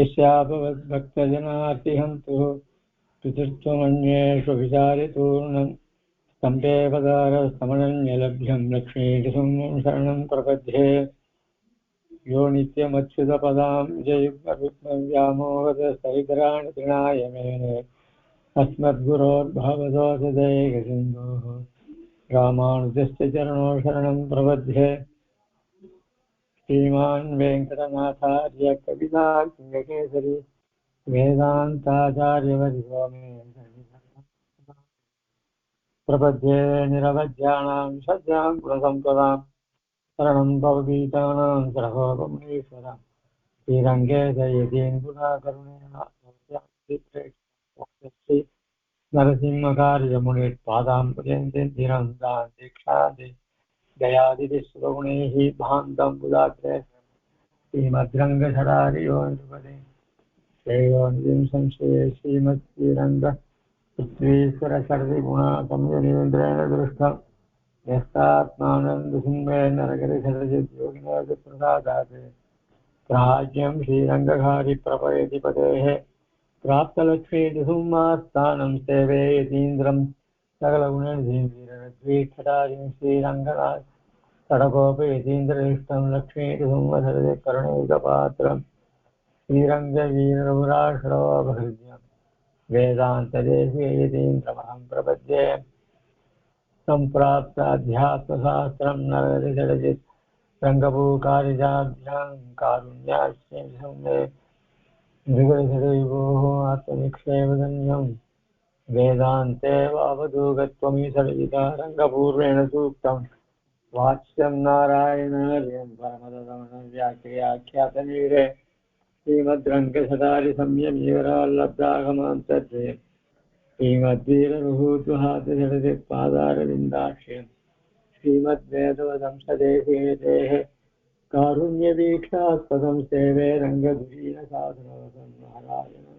यस्यापवद्भक्तजनार्तिहन्तु पितृत्वमन्येषु विचारितूर्णं सम्पेपदारस्तमनन्यलभ्यं लक्ष्मीसुं शरणं प्रपद्ये यो नित्यमच्युतपदां जयुग्मव्यामोहदस्तरितराणि तृणाय मेने अस्मद्गुरोर्भवदोषदेकसिन्धोः रामानुजस्य चरणो शरणं प्रपद्ये श्रीमान् वेङ्कटनाथार्य कविताकेसरी वेदान्ताचार्यवर्यो मे प्रपद्ये निरवज्यानां सज्जां गुणसम्पदां शरणं भवगीतानां सर्वोपमहेश्वरं श्रीरङ्गेशयतीन्द्रुणाकरुणेन नरसिंहकार्यमुनिपादां पुजन्तीरं दां दीक्षादि दयादिविश्वगुणैः भान्तं बुधाग्रे श्रीमद्रङ्गधरारियोनिपदे श्रेयोनिधिं संशये श्रीमद्श्रीरङ्गः पृथ्वीश्वरसर्विगुणाकम्यनीन्द्रेण दृष्टं यस्तात्मानन्दसिंहेन नरगरिसरजिद्योगिनाथप्रसादात् प्राज्ञं श्रीरङ्गधारि प्रपयति पतेः प्राप्तलक्ष्मीदिसुमास्थानं सेवे यतीन्द्रं सकलगुणनिधिं श्रीरङ्गनाथ तडकोपयतीन्द्रनिष्ठं लक्ष्मीदिसुमधरे करुणैकपात्रं श्रीरङ्गवीरपुराश्रवभृत्यं वेदान्तदेशीयतीन्द्रमहं प्रपद्ये सम्प्राप्ताध्यात्मशास्त्रं नरहरिचरजित् रङ्गभूकारिजाभ्यां कारुण्याश्रमे मृगसदैवोः आत्मनिक्षेपधन्यं वेदान्ते वावधूगत्वमीसर्जिता रङ्गपूर्वेण सूक्तं वाच्यं नारायणार्यं परमदमनं व्याख्यातमीरे श्रीमद्रङ्गसदारिसंयमीवराल्लब्धागमान्तर्जयं श्रीमद्वीररुहूतुहातजलदिपादारविन्दाक्ष्यं श्रीमद्वेदवदंसदेशेतेः कारुण्यवीक्षास्पदं सेवे रङ्गधुरीनसाधनवदं नारायणं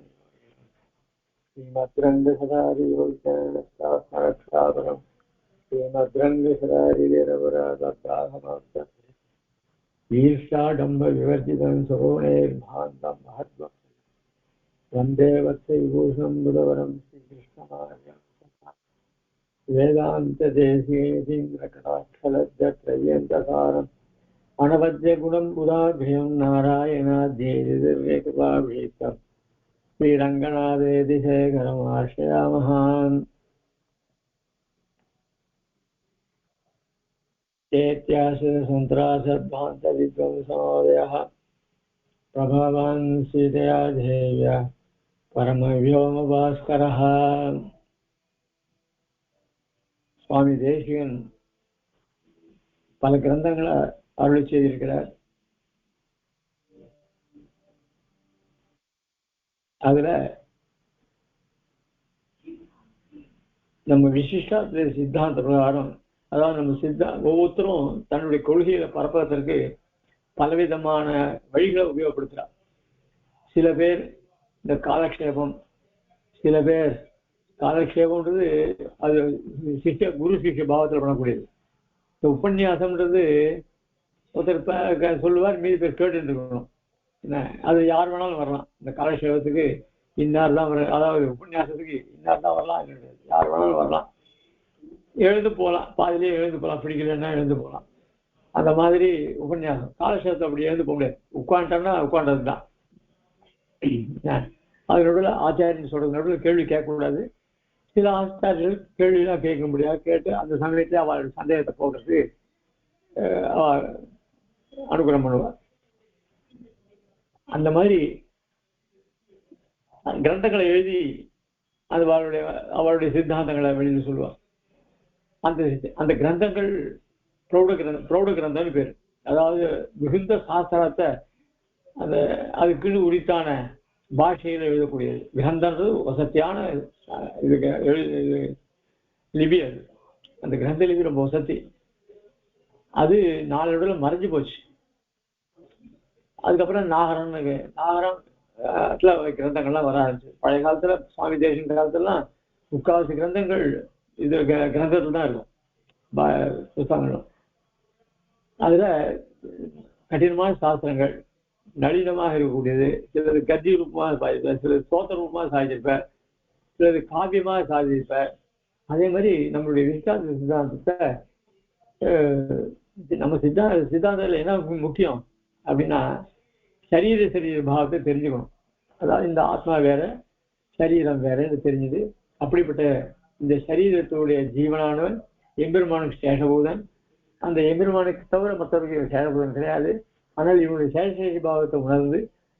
श्रीमद्रङ्गसदारियोगिचरणरक्षापरं श्रीमद्रङ्गसदारिवीरपुरादत्तागमान्तर्जयं ईर्ष्याडम्बविवर्जितं सगुणैर्भान्तं महद्वं वन्दे वत्सविभूषणं बुधवरं श्रीकृष्णमार्यं वेदान्तदेशीयतीन्द्रकटाक्षलब्धत्रय्यन्तसारम् अनवद्यगुणं बुधाभ्रियं नारायणाद्यैर्विवेकपाभीतं श्रीरङ्गनाथेतिशेखरमाश्रयामः चेत्याश्रितसन्त्रासद्भान्तविध्वंसमोदयः प्रभावान् सीतया देव्या परमव्योमभास्करः சுவாமி தேசிகன் பல கிரந்தங்களை அருளி செய்திருக்கிறார். அதுல நம்ம விசிஷ்டாத்வைத சித்தாந்த பிரகாரம், அதாவது நம்ம ஒவ்வொருத்தரும் தன்னுடைய கொள்கையில பரப்பதற்கு பலவிதமான வழிகளை உபயோகப்படுத்துறார். சில பேர் இந்த காலக்ஷேபம், சில பேர் காலக்ஷேபம்ன்றது அது குரு சிஷ்ய பாவத்தில் பண்ணக்கூடியது. இந்த உபன்யாசம்ன்றது ஒருத்தர் சொல்லுவார், மீதி பேர் கேட்டு இருக்கணும். என்ன, அது யார் வேணாலும் வரலாம். இந்த காலக்ஷேபத்துக்கு இன்னார் தான் வர, அதாவது உபன்யாசத்துக்கு இன்னார் தான் வரலாம், யார் வேணாலும் வரலாம். எழுந்து போகலாம், பாதிலேயே எழுந்து போகலாம், பிடிக்கலன்னா எழுந்து போகலாம். அந்த மாதிரி உபன்யாசம். காலக்ஷேபத்தை அப்படி எழுந்து போக முடியாது. உட்காந்துட்டோம்னா உட்காண்டது தான். அது நடுவில் ஆச்சாரியன் சொல்றது நடுவில் கேள்வி கேட்கக்கூடாது. சில ஆச்சாரியர்கள் கேள்வியெல்லாம் கேட்க முடியாது. கேட்டு அந்த சமயத்தில் அவளுடைய சந்தேகத்தை போகிறது அனுகிரகம் பண்ணுவார். அந்த மாதிரி கிரந்தங்களை எழுதி அது அவளுடைய சித்தாந்தங்களை வெளியில் சொல்லுவார். அந்த கிரந்தங்கள் பிரௌட கிரந்தம்னு பேர். அதாவது மிகுந்த சாஸ்திரத்தை அந்த அதுக்குன்னு உரித்தான பாஷையில் எழுதக்கூடியது. கிரந்தன்றது வசத்தியான லிபி. அது அந்த கிரந்த லிபி ரொம்ப வசதி. அது நாளோட மறைஞ்சு போச்சு. அதுக்கப்புறம் நாகரம் கிரந்தங்கள்லாம் வர ஆரம்பிச்சு. பழைய காலத்துல சுவாமி தேசிகன் காலத்துலாம் முக்காவாசி கிரந்தங்கள் இது கிரந்தத்தில் தான் இருக்கும், புத்தகங்களும். அதுல கடினமான சாஸ்திரங்கள், நளினமாக இருக்கக்கூடியது, சிலது கத்தி ரூபமாக சாதிப்பார், சிலது சோத்த ரூபமாக சாதிச்சிருப்பார், சிலது காவியமாக சாதிச்சிருப்பார். அதே மாதிரி நம்மளுடைய விசிஷ்டாத்வைத சித்தாந்தத்தை நம்ம சித்தாந்தத்தில் என்ன முக்கியம் அப்படின்னா சரீர பாவத்தை தெரிஞ்சுக்கணும். அதாவது இந்த ஆத்மா வேற சரீரம் வேறன்னு தெரிஞ்சது. அப்படிப்பட்ட இந்த சரீரத்துடைய ஜீவனானவன் எம்பெருமானுக்கு சேஷபூதன். அந்த எம்பெருமானுக்கு தவிர மற்றவர்களுக்கு சேஷபூதன் கிடையாது. ஆனால் இவனுடைய சேஷ பாவத்தை உணர்ந்து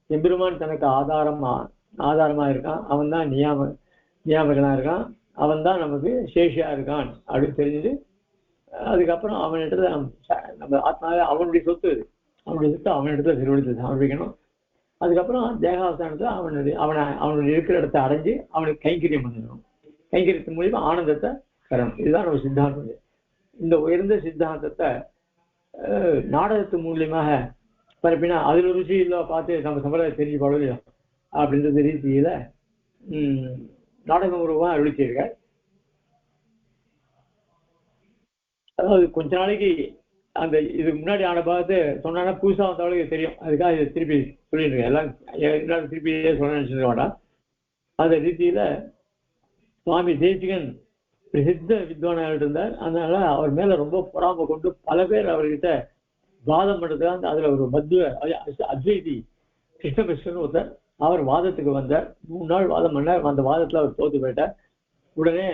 எம்பெருமான் தனக்கு ஆதாரமா இருக்கான், அவன் தான் நியாமகனா இருக்கான், அவன் தான் நமக்கு சேஷியா இருக்கான் அப்படின்னு தெரிஞ்சது. அதுக்கப்புறம் அவனிடத்துல நம்ம ஆத்மாவே அவனுடைய சொத்து, அவனுடைய சொத்து அவனிடத்துல திருவடித்து சமர்ப்பிக்கணும். அதுக்கப்புறம் தேகாவசானத்துல அவனுடைய இருக்கிற இடத்தை அடைஞ்சு அவனுக்கு கைங்கரியம் பண்ணிடணும். கைங்கரியத்தின் மூலியமா ஆனந்தத்தை பெறணும். இதுதான் நம்ம சித்தாந்தம். இந்த உயர்ந்த சித்தாந்தத்தை நாடகத்து மூலியமாக பரப்பினா அதுல ருசி இல்லை பார்த்து நம்ம சம்பிரதாயம் தெரிஞ்சு பாடலையோ அப்படின்ற ரீதியில நாடகம் உருவமாக அருளிச்சிருக்கார். அதாவது கொஞ்ச நாளைக்கு அந்த இதுக்கு முன்னாடி ஆன பாகத்தை சொன்னா புதுசா வந்தவளுக்கு தெரியும். அதுக்காக இதை திருப்பி சொல்லிட்டு இருக்கேன். எல்லாம் திருப்பி சொல்ல நினைச்சிருக்க வேண்டாம். அந்த ரீதியில சுவாமி தேசிகன் பிரசித்த வித்வானாக இருந்தார். அதனால அவர் மேல ரொம்ப பொறாமை கொண்டு பல பேர் அவர்கிட்ட வாதம் பண்றதுக்காக அதுல ஒரு அத்வைதி கிருஷ்ணகிருஷ்ணன் ஒருத்தர் அவர் வாதத்துக்கு வந்தார். 3 நாள் வாதம் பண்ணார். அந்த வாதத்துல அவர் தோத்து போயிட்டார். உடனே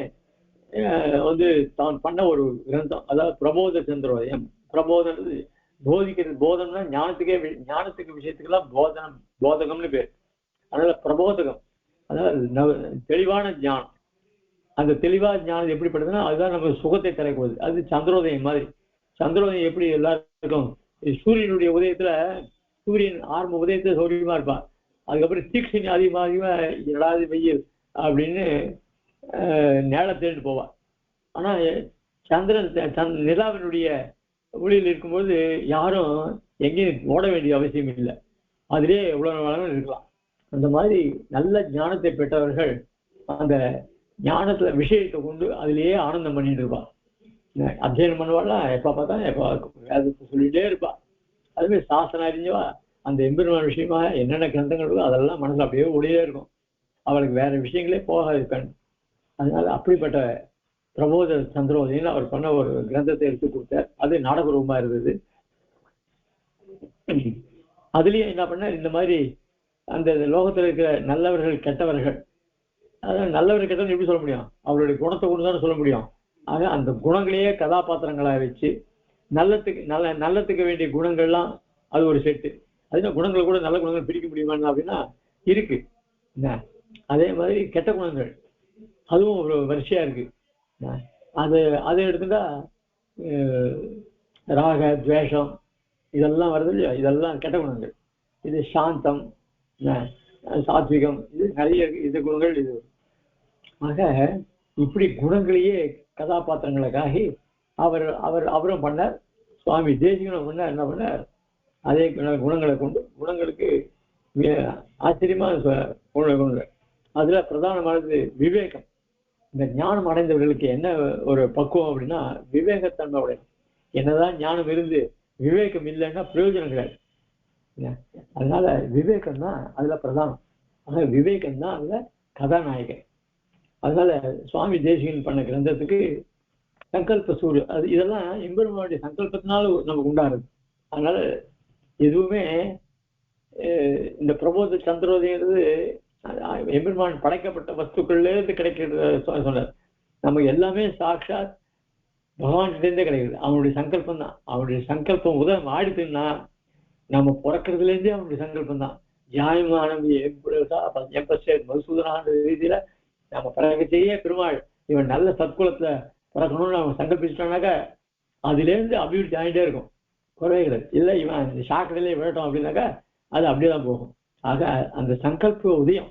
தான் பண்ண ஒரு கிரந்தம், அதாவது பிரபோத சந்திரோதயம். பிரபோதம் போதிக்கிறது. போதம்னா ஞானத்துக்கு விஷயத்துக்கெல்லாம் போதகம்னு பேர். அதனால பிரபோதகம் அதாவது தெளிவான ஞானம். அந்த தெளிவான ஞானம் எப்படிப்படுதுன்னா அதுதான் நம்ம சுகத்தை தரக்கூடாது. அது சந்திரோதயம் மாதிரி. சந்திரோதயம் எப்படி எல்லாருக்கும் சூரியனுடைய உதயத்துல சூரியன் ஆரம்ப உதயத்துல சௌரியமா இருப்பான். அதுக்கப்புறம் தீட்சணி அதிகமாக எடாது வெயில் அப்படின்னு நேரத்தேண்டு போவான். ஆனா நிலாவினுடைய ஒளியில் இருக்கும்போது யாரும் எங்கேயும் ஓட வேண்டிய அவசியம் இல்லை. அதிலே எவ்வளவு நாளும் இருக்கலாம். அந்த மாதிரி நல்ல ஞானத்தை பெற்றவர்கள் அந்த ஞானத்துல விஷயத்தை கொண்டு அதிலேயே ஆனந்தம் பண்ணிட்டு இருப்பான். அத்தியனம் பண்ணுவாள்லாம் எப்ப பார்த்தா வேதத்தை சொல்லிட்டே இருப்பா. அதுமாதிரி சாசனம் அறிஞ்சவா அந்த எம்பெருமான் விஷயமா என்னென்ன கிரந்தங்கள் இருக்கோ அதெல்லாம் மனசுல அப்படியே ஒளியே இருக்கும். அவளுக்கு வேற விஷயங்களே போகாது கண். அதனால அப்படிப்பட்ட பிரபோத சந்திரோதயன்னு அவர் பண்ண ஒரு கிரந்தத்தை எடுத்து கொடுத்தார். அது நாடகரூபமா இருந்தது. அதுலயும் என்ன பண்ணார், இந்த மாதிரி அந்த லோகத்துல இருக்கிற நல்லவர்கள் கெட்டவர்கள், அதாவது நல்லவர்கள் கெட்டவர்கள் எப்படி சொல்ல முடியும், அவருடைய குணத்தை கொண்டு தானே சொல்ல முடியும். ஆக அந்த குணங்களையே கதாபாத்திரங்களா வச்சு நல்லத்துக்கு வேண்டிய குணங்கள்லாம் அது ஒரு செட்டு. அதுனா குணங்களை கூட நல்ல குணங்கள் பிரிக்க முடியுமா அப்படின்னா இருக்கு. அதே மாதிரி கெட்ட குணங்கள் அதுவும் ஒரு வரிசையா இருக்கு. அதை எடுத்துட்டா ராக துவேஷம் இதெல்லாம் வருது இல்லையா, இதெல்லாம் கெட்ட குணங்கள். இது சாந்தம், சாத்விகம், இது நிறைய இது குணங்கள். இது ஆக இப்படி குணங்களையே கதாபாத்திரங்களுக்காக அவரும் பண்ணார். சுவாமி தேசிகனும் பண்ணார். என்ன பண்ணார், அதே குணங்களை கொண்டு குணங்களுக்கு ஆச்சரியமா குணங்கள். அதுல பிரதானமானது விவேகம். இந்த ஞானம் அடைந்தவர்களுக்கு என்ன ஒரு பக்குவம் அப்படின்னா விவேகத்தன்மை உடைய. என்னதான் ஞானம் இருந்து விவேகம் இல்லைன்னா பிரயோஜனம் கிடையாது. அதனால விவேகம் தான் அதுல பிரதானம். ஆக விவேகம் தான் அதுல கதாநாயகன். அதனால சுவாமி தேசிகன் பண்ண கிரந்தத்துக்கு சங்கல்ப சூடு அது இதெல்லாம் எம்பெருமானுடைய சங்கல்பத்தினால நமக்கு உண்டாருது. அதனால எதுவுமே இந்த பிரபோத சந்திரோதயங்கிறது எம்பெருமான் படைக்கப்பட்ட வஸ்துக்கள்ல இருந்து கிடைக்கிறது சொன்னார். நமக்கு எல்லாமே சாட்சாத் பகவான்கிட்டே கிடைக்குது. அவனுடைய சங்கல்பம் தான். அவனுடைய சங்கல்பம் உதவம் ஆடித்துன்னா நம்ம பிறக்கிறதுல இருந்தே அவனுடைய சங்கல்பம் தான். நியாயமான மதுசூதனான ரீதியில நம்ம பிறக்கத்தையே பெருமாள் இவன் நல்ல சத்குலத்துல பிறக்கணும்னு அவன் சங்கல்பிச்சிட்டானாக்கா அதுல இருந்து அபிவிருத்தி ஆகிட்டே இருக்கும், குறைகிறது இல்லை. இவன் இந்த சாக்கடையிலே விழட்டும் அப்படின்னாக்கா அது அப்படியேதான் போகும். ஆக அந்த சங்கல்ப உதயம்,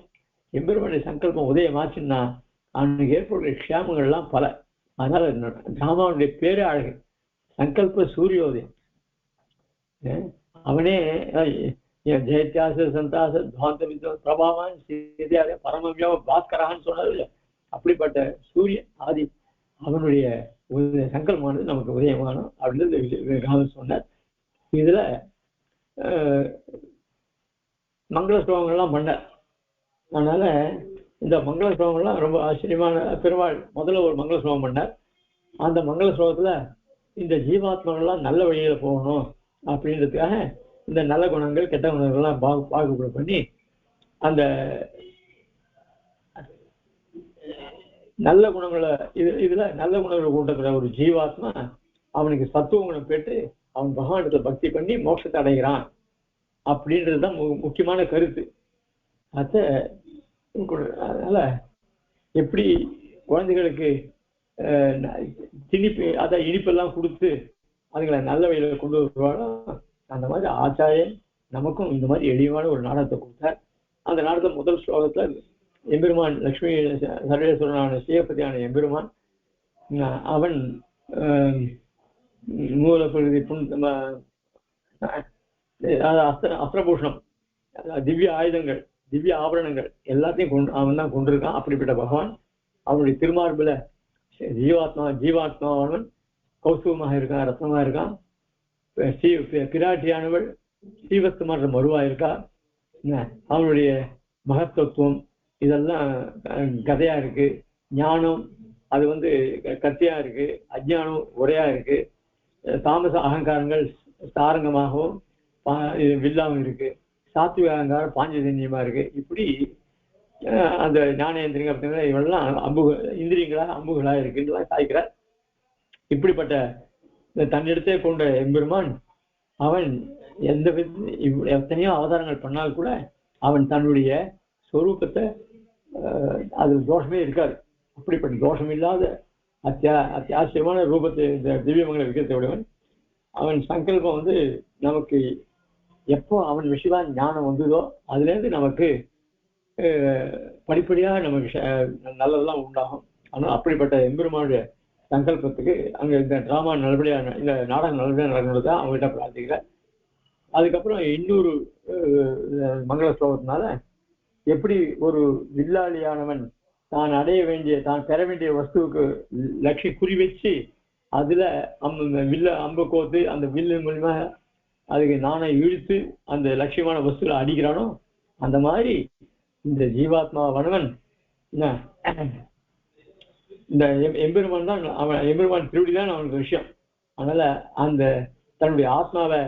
எம்பெருமானுடைய சங்கல்பம் உதயமாச்சுன்னா அவனுக்கு ஏற்படுற க்ஷேமங்கள்லாம் பல. அதனால ராமாவுடைய பேரே அழகு, சங்கல்ப சூரியோதயம். அவனே ஜெயத்தியாச சந்தாச துவாந்த வித்வான் பிரபாவான் சீதையாத பரமவியாம பாஸ்கரான்னு சொன்னது இல்லை. அப்படிப்பட்ட சூரியன் ஆதி அவனுடைய சங்கல்பமானது நமக்கு உதயமானோம் அப்படின்னு சொன்னார். இதுல மங்கள ஸ்லோகங்கள்லாம் பண்ணார். அதனால இந்த மங்கள ஸ்லோகங்கள்லாம் ரொம்ப ஆச்சரியமான. பெருமாள் முதல்ல ஒரு மங்கள ஸ்லோகம் பண்ணார். அந்த மங்கள ஸ்லோகத்துல இந்த ஜீவாத்மாக்கள்லாம் நல்ல வழியில போகணும் அப்படின்றதுக்காக இந்த நல்ல குணங்கள் கெட்ட குணங்கள்லாம் பாகுபாடு பண்ணி அந்த நல்ல குணங்களை இதுல நல்ல குணங்களை கூட்டத்துல ஒரு ஜீவாத்மா அவனுக்கு சத்துவ குணம் பெற்று அவன் பகவானத்துல பக்தி பண்ணி மோட்சத்தை அடைகிறான் அப்படின்றதுதான் முக்கியமான கருத்து. அதனால எப்படி குழந்தைகளுக்கு இனிப்பெல்லாம் கொடுத்து அதுங்களை நல்ல வழியில கொண்டு வருவாரோ அந்த மாதிரி ஆச்சாரியன் நமக்கும் இந்த மாதிரி எளிமையான ஒரு நாடகத்தை கொடுத்தார். அந்த நாடகத்துல முதல் ஸ்லோகத்துல எம்பெருமான் லட்சுமி சர்வேஸ்வரனான சிவபதியான எம்பெருமான் அவன் மூலப்பிரதி அஸ்திரபூஷணம், திவ்ய ஆயுதங்கள், திவ்ய ஆபரணங்கள் எல்லாத்தையும் அவன் தான் கொண்டிருக்கான். அப்படிப்பட்ட பகவான் அவனுடைய திருமார்புல ஜீவாத்மாவன் கௌசுவமாக இருக்கான், ரத்னமா இருக்கான். பிராட்டியானவள் ஸ்ரீவஸ்தமான மருவா இருக்கா. அவனுடைய மகத்துவம் இதெல்லாம் கதையா இருக்கு. ஞானம் அது கத்தியா இருக்கு, அஜ்ஞானம் உரையா இருக்கு. தாமச அகங்காரங்கள் சாரங்கமாகவும் வில்லாவும் இருக்கு. சாத்விக அகங்காரம் பாஞ்சஜன்யமா இருக்கு. இப்படி அந்த ஞானேந்திரியம் அப்படிங்கிற இவெல்லாம் இந்திரியங்களா அம்புகளா இருக்குன்னு சாய்க்கிறார். இப்படிப்பட்ட தன்னிடத்தை கொண்ட எம்பெருமான் அவன் எத்தனையோ அவதாரங்கள் பண்ணால் கூட அவன் தன்னுடைய ஸ்வரூபத்தை அது தோஷமே இருக்காது. அப்படிப்பட்ட தோஷம் இல்லாத அத்தியாவசியமான ரூபத்தை இந்த திவ்யமங்கல விக்கிரத்தை உடையவன். அவன் சங்கல்பம் நமக்கு எப்போ அவன் விஷயமா ஞானம் வந்ததோ அதுல இருந்து நமக்கு படிப்படியாக நமக்கு நல்லதெல்லாம் உண்டாகும். ஆனால் அப்படிப்பட்ட எம்பெருமானுடைய சங்கல்பத்துக்கு அங்க இந்த டிராமா நல்லபடியாக இந்த நாடகம் நல்லபடியாக நடக்கிறது தான் அவங்ககிட்ட பிரார்த்திக்கிறேன். அதுக்கப்புறம் இன்னொரு மங்கள ஸ்லோகத்தினால எப்படி ஒரு வில்லாளியானவன் தான் அடைய வேண்டிய தான் பெற வேண்டிய வஸ்துவுக்கு லட்சிய குறி வச்சு அதுல வில்ல அம்பு கோத்து அந்த வில்லு மூலியமா அதுக்கு நாணை இழுத்து அந்த லட்சியமான வஸ்துல அடிக்கிறானோ அந்த மாதிரி இந்த ஜீவாத்மாவானவன் இந்த எம்பெருமான் தான் அவன், எம்பெருமான் திருவடி தான் அவனுக்கு விஷயம். அதனால அந்த தன்னுடைய ஆத்மாவை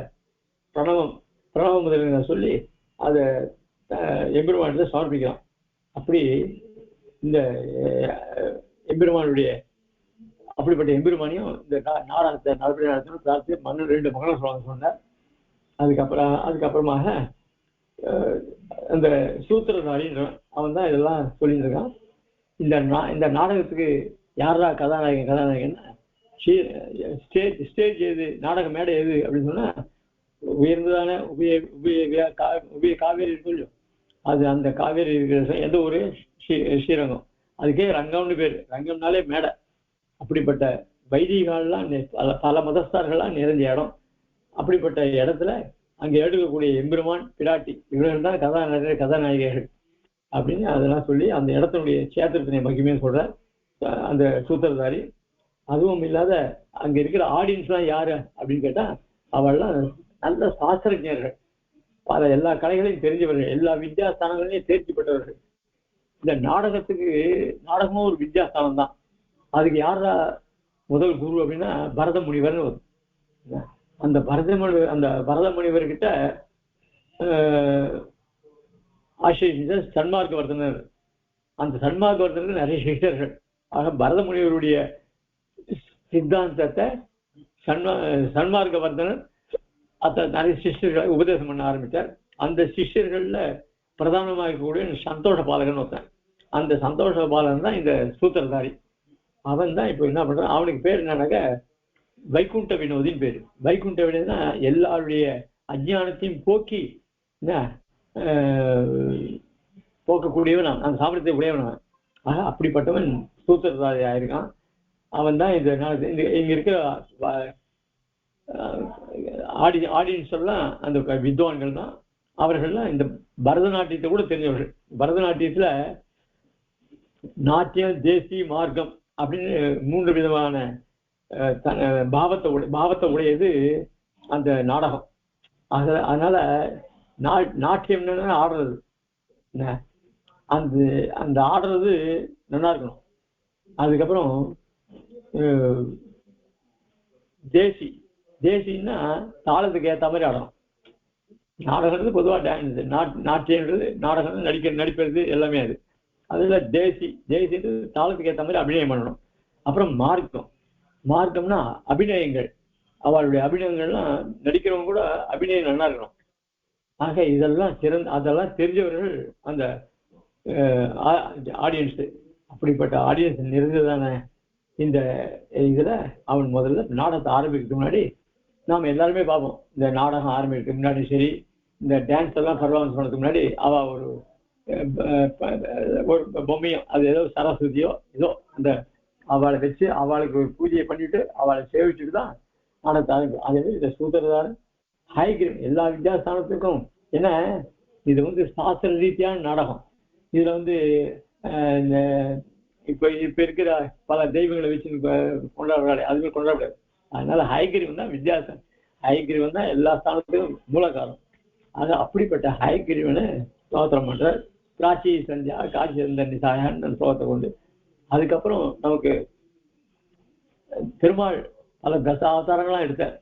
பிரணவம் முதல்ல சொல்லி அதை எம்பெருமானத்தை சமர்ப்பிக்கிறான். அப்படி இந்த எம்பெருமானுடைய அப்படிப்பட்ட எம்பெருமானியும் இந்த நாடகத்தை நல்லபடியாக நடத்தணும் பிரார்த்தி மன்னன் 2 மகளம் சொன்னார். அதுக்கப்புறமாக அந்த சூத்திரதாரின்றவன் அவன் தான் இதெல்லாம் சொல்லிட்டு இருக்கான். இந்த நாடகத்துக்கு யாரா கதாநாயகன்னா ஸ்டேஜ் எது, நாடக மேடை எது அப்படின்னு சொன்னா உயர்ந்ததான உபய காவேரி சொல்லும். அது அந்த காவேரி இருக்கிற எந்த ஒரு ஸ்ரீரங்கம், அதுக்கே ரங்கம்னு பேர். ரங்கம்னாலே மேடை. அப்படிப்பட்ட வைதிகாலாம் பல மதஸ்தார்கள்லாம் நிறைஞ்ச இடம். அப்படிப்பட்ட இடத்துல அங்க எடுக்கக்கூடிய எம்பெருமான் பிராட்டி இவர்கள் தான் கதாநாயகர்கள் அப்படின்னு அதெல்லாம் சொல்லி அந்த இடத்தினுடைய சேத்திரத்தினை மகிமையை சொல்ற அந்த சூத்திரதாரி. அதுவும் இல்லாத அங்க இருக்கிற ஆடியன்ஸ்லாம் யாரு அப்படின்னு கேட்டா அவள்லாம் நல்ல சாஸ்திரஜர்கள், பல எல்லா கலைகளையும் தெரிஞ்சவர்கள், எல்லா வித்யாஸ்தானங்களையும் தேர்ச்சி பெற்றவர்கள். இந்த நாடகமும் ஒரு வித்யாஸ்தானம் தான். அதுக்கு யாரா முதல் குரு அப்படின்னா பரத முனிவர்னு வரும். அந்த பரத முனிவர்கிட்ட ஆசிரியர் சன்மார்க்க வர்த்தனர். அந்த சன்மார்க்க வர்த்தனர் நிறைய சிஷ்யர்கள். ஆக பரத முனிவருடைய சித்தாந்தத்தை சன்மார்க்க வர்த்தனர் நிறைய சிஷ்யர்களை உபதேசம் பண்ண ஆரம்பித்தார். அந்த சிஷ்யர்கள்ல பிரதானமாக இருக்கக்கூடிய சந்தோஷ பாலகன் ஒருத்தன். அந்த சந்தோஷ பாலகன் தான் இந்த சூத்திரதாரி. அவன் தான் இப்போ என்ன பண்றான், அவனுக்கு பேர் என்னன்னாக்க வைகுண்ட வினோதின்னு பேரு. வைகுண்ட வினோதினா எல்லாருடைய அஜ்ஞானத்தையும் போக்கக்கூடியவன், அந்த சாமர்த்தியத்தை உடையவன். ஆக அப்படிப்பட்டவன் சூத்திரதாரி ஆயிருக்கான். அவன் தான் இங்க இருக்கிற ஆடியன்ஸ் எல்லாம் அந்த வித்வான்கள் தான். அவர்கள்லாம் இந்த பரதநாட்டியத்தை கூட தெரிஞ்சவர்கள். பரதநாட்டியத்துல நாட்டியம், தேசி, மார்க்கம் அப்படின்னு 3 விதமான பாவத்தை உடையது அந்த நாடகம். அதனால நாட்டியம்னா ஆடுறது, அந்த அந்த ஆடுறது நல்லா இருக்கணும். அதுக்கப்புறம் தேசின்னா தாளத்துக்கு ஏற்ற மாதிரி ஆடணும். நாடகம்ன்றது பொதுவாக டான்ஸ், நாட்டியன்றது நாடகம் நடிப்பது எல்லாமே. அதுல தேசின்றது தாளத்துக்கு ஏற்ற மாதிரி அபிநயம் பண்ணணும். அப்புறம் மார்க்கம்னா அபிநயங்கள், அவளுடைய அபிநயங்கள்லாம் நடிக்கிறவங்க கூட அபிநயம் நல்லா இருக்கணும். ஆக இதெல்லாம் அதெல்லாம் தெரிஞ்சவர்கள் அந்த ஆடியன்ஸு. அப்படிப்பட்ட ஆடியன்ஸ் நிறைந்ததான இந்த இதுல அவன் முதல்ல நாடகத்தை ஆரம்பிக்கிறதுக்கு முன்னாடி நாம் எல்லாருமே பார்ப்போம். இந்த நாடகம் ஆரம்பிக்கிறதுக்கு முன்னாடி சரி, இந்த டான்ஸ் எல்லாம் பர்ஃபார்மன்ஸ் பண்ணதுக்கு முன்னாடி அவ ஒரு பொம்மையும், அது ஏதோ சரஸ்வதியோ ஏதோ அந்த அவளை வச்சு அவளுக்கு ஒரு பூஜையை பண்ணிட்டு அவளை சேவிச்சுட்டு தான் நாடகத்தை ஆரம்பிக்கும். அதே மாதிரி இந்த சூத்திரதாரன் ஹைகிரீவன் எல்லா வித்யாஸ்தானத்துக்கும். ஏன்னா இது சாஸ்திர ரீதியான நாடகம். இதுல இப்ப இருக்கிற பல தெய்வங்களை வச்சு கொண்டாடுறாரு, அதுவே கொண்டாடக்கூடாது. அதனால ஹைகிரீவன் தான் வித்தியாசம். ஹைகிரீவன் தான் எல்லா ஸ்தானத்துக்கும் மூலகாரம். அது அப்படிப்பட்ட ஹைகிரீவனை ஸ்தோத்திரம் பண்ற பிராச்சி சந்தியா காட்சி நிசாயான்னு ஸ்லோகத்தை கொண்டு. அதுக்கப்புறம் நமக்கு பெருமாள் பல தசாவதாரங்களாம் எடுத்தார்.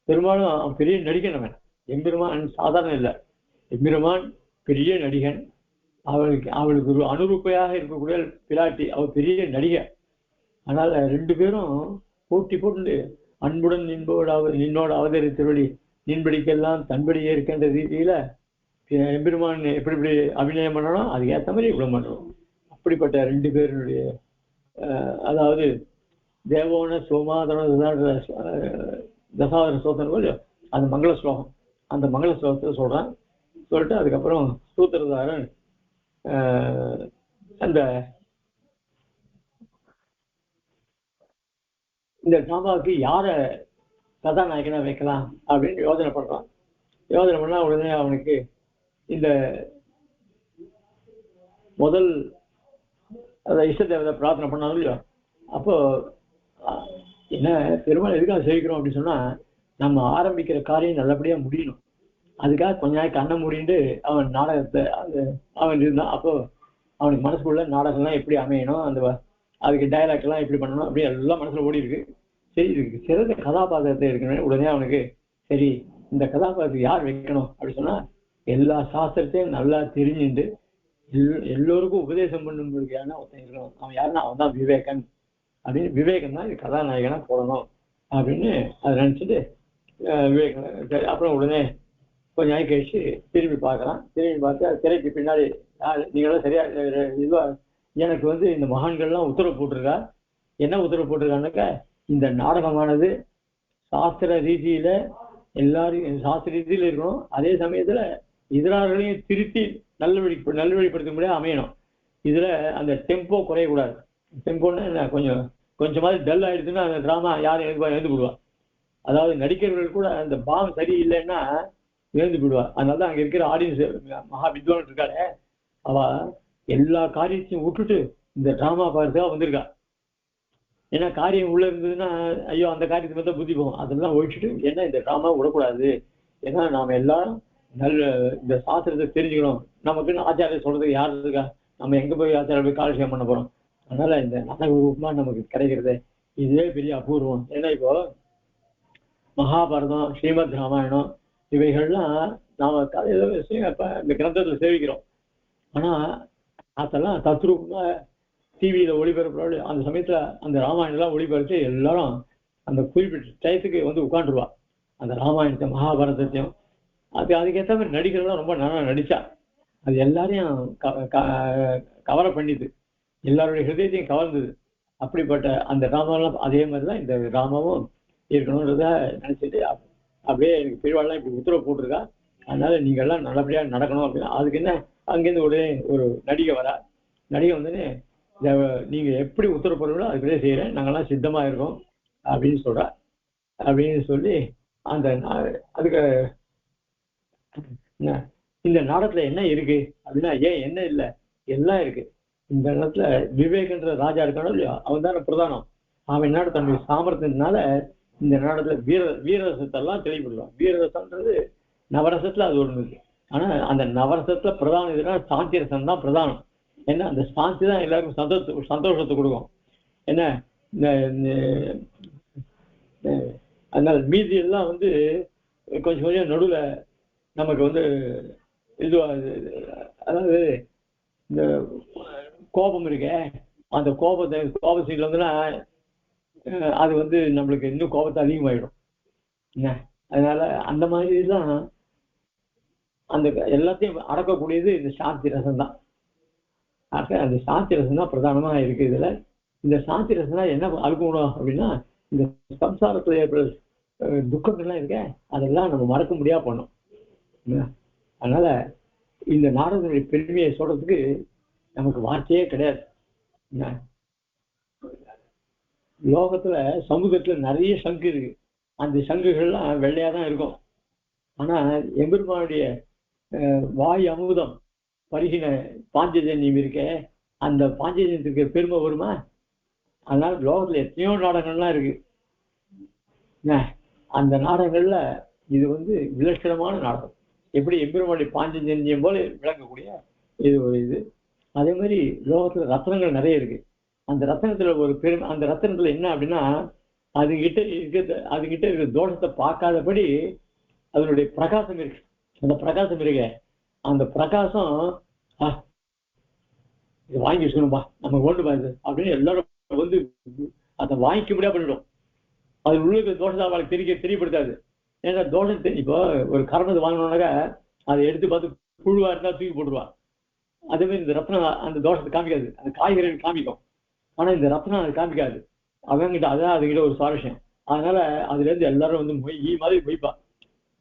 பெருமாளும் அவன் பெரிய நடிகன். அவன் எம்பெருமான் சாதாரண இல்லை. எம்பெருமான் பெரிய நடிகன். அவளுக்கு ஒரு அனுரூப்பையாக இருக்கக்கூடிய பிராட்டி அவள் பெரிய நடிகை. அதனால ரெண்டு பேரும் போட்டி போட்டு அன்புடன் நின்னோட அவதரித்தபடி நின்படிக்கெல்லாம் தன்படியே இருக்கின்ற ரீதியில எம்பெருமான் எப்படி எப்படி அபிநயம் பண்ணணும், அதுக்கு ஏற்ற மாதிரி இவ்வளவு பண்ணணும். அப்படிப்பட்ட ரெண்டு பேருடைய அதாவது தேவோன சோமாதன தசாவதார ஸ்லோகம், அந்த மங்கள ஸ்லோகம், அந்த மங்கள ஸ்லோகத்தை சொல்லிட்டு அதுக்கப்புறம் சூத்திரதாரன் அந்த இந்த டிராமாவுக்கு யார கதாநாயகனா வைக்கலாம் அப்படின்னு யோசனை பண்றான். யோசனை பண்ணா உடனே அவனுக்கு இந்த முதல் இஷ்ட தேவதை பிரார்த்தனை பண்ணாலும் இல்லையோ, அப்போ என்ன பெருமாள் எதுக்காக சேவிக்கிறோம் அப்படின்னு சொன்னா, நம்ம ஆரம்பிக்கிற காரியம் நல்லபடியா முடியணும். அதுக்காக கொஞ்ச நாள் கண்ணை மூடிட்டு அவன் நாடகத்தை அவன் இருந்தான். அப்போ அவனுக்கு மனசுக்குள்ள நாடகம்லாம் எப்படி அமையணும், அதுக்கு டைலாக் எல்லாம் எப்படி பண்ணணும் அப்படி எல்லாம் மனசுல ஓடி இருக்கு. சரி, இதுக்கு சிறந்த கதாபாத்திரத்தை இருக்கணும். உடனே அவனுக்கு சரி இந்த கதாபாத்திரத்துக்கு யார் வைக்கணும் அப்படின்னு சொன்னா, எல்லா சாஸ்திரத்தையும் நல்லா தெரிஞ்சுட்டு எல்லோருக்கும் உபதேசம் பண்ணும்படியான ஒருத்தன் இருக்கணும். அவன் யாருன்னா அவன் தான் விவேகன் அப்படின்னு. விவேகன் தான் இது கதாநாயகனா போடணும் அப்படின்னு அதை நினைச்சிட்டு விவேகன் அப்புறம் உடனே கொஞ்ச நாள் கழிச்சு திரும்பி பார்க்கலாம். திரும்பி பார்த்து அது திரைக்கு பின்னாடி நீங்களும் சரியா இதுவா எனக்கு இந்த மகான்கள்லாம் உத்தரவு போட்டிருக்கா. என்ன உத்தரவு போட்டிருக்கான்னாக்கா, இந்த நாடகமானது சாஸ்திர ரீதியில எல்லாரும் சாஸ்திர ரீதியில இருக்கணும், அதே சமயத்துல எதிரார்களையும் திருத்தி நல்வழிப்படுத்த முடியாது அமையணும். இதுல அந்த டெம்போ குறையக்கூடாது. டெம்போன்னா கொஞ்சமாவது டல் ஆயிடுச்சுன்னா அந்த டிராமா யாரும் எழுந்து விடுவா. அதாவது நடிகர்கள் கூட அந்த பாவம் சரியில்லைன்னா எழுந்து விடுவா. அதனாலதான் அங்க இருக்கிற ஆடியன்ஸ் மகா வித்வான் இருக்காளே, அவ எல்லா காரியத்தையும் விட்டுட்டு இந்த டிராமா பார்த்துக்கா வந்திருக்கா. ஏன்னா காரியம் உள்ள இருந்ததுன்னா ஐயோ அந்த காரியத்தை மட்டும் புத்தி போகும். அதெல்லாம் ஒழிச்சுட்டு ஏன்னா இந்த டிராமா விடக்கூடாது, ஏன்னா நாம எல்லாரும் இந்த சாஸ்திரத்தை தெரிஞ்சுக்கணும். நமக்குன்னு ஆச்சாரியம் சொல்றதுக்கு யார் இருக்கா, நம்ம எங்க போய் ஆச்சாரம் போய் காலட்சேபம் பண்ண போறோம். அதனால இந்த நாடக ரூபமா நமக்கு கிடைக்கிறது இதுவே பெரிய அபூர்வம். ஏன்னா இப்போ மகாபாரதம், ஸ்ரீமத் ராமாயணம் இவைகள்லாம் நாம இந்த கிரந்தத்துல சேவிக்கிறோம். ஆனா அதெல்லாம் தத்ரூபமா டிவியில ஒளிபரப்பு. அந்த சமயத்துல அந்த ராமாயணம் எல்லாம் ஒளிபரப்பு எல்லாரும் அந்த குறிப்பிட்ட டயத்துக்கு உட்காந்துருவா. அந்த ராமாயணத்தை மகாபாரதத்தையும் அதுக்கேற்ற மாதிரி நடிகர்கள்லாம் ரொம்ப நல்லா நடிச்சா. அது எல்லாரையும் கவர பண்ணிது, எல்லாருடைய ஹிருதயத்தையும் கவர்ந்தது. அப்படிப்பட்ட அந்த டிராமாவெல்லாம் அதே மாதிரிதான் இந்த டிராமாவும் இருக்கணும்ன்றத நினைச்சிட்டு அப்படியே எனக்கு பெரியவாள்லாம் இப்படி உத்தரவு போட்டிருக்கா. அதனால நீங்க எல்லாம் நல்லபடியா நடக்கணும் அப்படின்னா அதுக்கு என்ன அங்கேருந்து உடனே ஒரு நடிகை வரா. நடிகை வந்துன்னு நீங்க எப்படி உத்தரவு போடுறீங்களோ அதுக்குள்ளே செய்யறேன், நாங்கெல்லாம் சித்தமா இருக்கோம் அப்படின்னு சொல்றா. அப்படின்னு சொல்லி அந்த அதுக்கு இந்த நாடகத்துல என்ன இருக்கு அப்படின்னா, ஏன் என்ன இல்லை எல்லாம் இருக்கு. இந்த இடத்துல விவேகன்ற ராஜா இருக்கானோ இல்லையா, அவன் தானே பிரதானம். அவன் என்ன தன்னுடைய சாமர்த்தியத்தினால இந்த நாடகத்துல வீரரசத்தெல்லாம் தெளிவுபடுவான். வீரரசம்ன்றது நவரசத்துல அது ஒண்ணு இருக்கு. ஆனா அந்த நவரசத்துல பிரதானம் எதுனா சாந்தி ரசம் தான் பிரதானம். ஏன்னா அந்த சாந்தி தான் எல்லாருக்கும் சந்தோஷத்தை கொடுக்கும். என்ன அதனால மீதி எல்லாம் வந்து கொஞ்சம் கொஞ்சம் நடுவுல நமக்கு வந்து இது, அதாவது இந்த கோபம் இருக்க, அந்த கோபத்தில் வந்துன்னா அது வந்து நம்மளுக்கு இன்னும் கோபத்தை அதிகமாயிடும். அதனால அந்த மாதிரி தான் அந்த எல்லாத்தையும் அடக்கக்கூடியது இந்த சாந்தி ரசம் தான். ஆக அந்த சாந்தி ரசம் தான் பிரதானமா இருக்கு இதுல. இந்த சாந்தி ரசம் தான் என்ன அழுக்கணும் அப்படின்னா, இந்த சம்சாரத்துல ஏற்படுற துக்கங்கள்லாம் இருக்க அதெல்லாம் நம்ம மறக்க முடியா பண்ணும். அதனால இந்த நாடகங்களுடைய பெருமையை சொல்றதுக்கு நமக்கு வார்த்தையே கிடையாது. லோகத்துல சமூகத்துல நிறைய சங்கு இருக்கு. அந்த சங்குகள்லாம் வெள்ளையா தான் இருக்கும். ஆனா எம்பெருமானுடைய வாய் அமுதம் பருகின பாஞ்சஜன்யம் இருக்க, அந்த பாஞ்சஜன்யத்துக்கு பெருமை வருமா? அதனால லோகத்துல எத்தனையோ நாடகங்கள்லாம் இருக்கு. அந்த நாடகங்கள்ல இது வந்து விலட்சணமான நாடகம். எப்படி எம்பெருமானுடைய பாஞ்சஜன்யம் போல விளங்கக்கூடிய இது ஒரு இது. அதே மாதிரி லோகத்துல ரத்னங்கள் நிறைய இருக்கு. அந்த ரத்னத்துல ஒரு பெருமை, அந்த ரத்னத்துல என்ன அப்படின்னா, அதுகிட்ட இருக்கிற தோஷத்தை பார்க்காதபடி அதனுடைய பிரகாசம் இருக்கு. அந்த பிரகாசம் இருக்கு, அந்த பிரகாசம் இது வாங்கி வச்சுக்கணும்பா, நம்ம கொண்டு பாருது அப்படின்னு எல்லாரும் வந்து அதை வாங்கிக்க முடியாது பண்ணிடும். அது உள்ள தோஷத்தை அவளுக்கு தெரியப்படுத்தாது. ஏன்னா தோஷத்தை இப்போ ஒரு கரணத்தை வாங்கினோம்னாக்கா அதை எடுத்து பார்த்து புழுவா இருந்தா தூக்கி போட்டுருவா. அதே மாதிரி இந்த ரத்னம் அந்த தோஷத்தை காமிக்காது, அந்த காய்கறிகள் காமிக்கும். ஆனா இந்த ரத்னம் அது காமிக்காது. அவங்கிட்ட அதான் அதுகிட்ட ஒரு சுவாரஸ்யம். அதனால அதுல இருந்து எல்லாரும் வந்து மாதிரி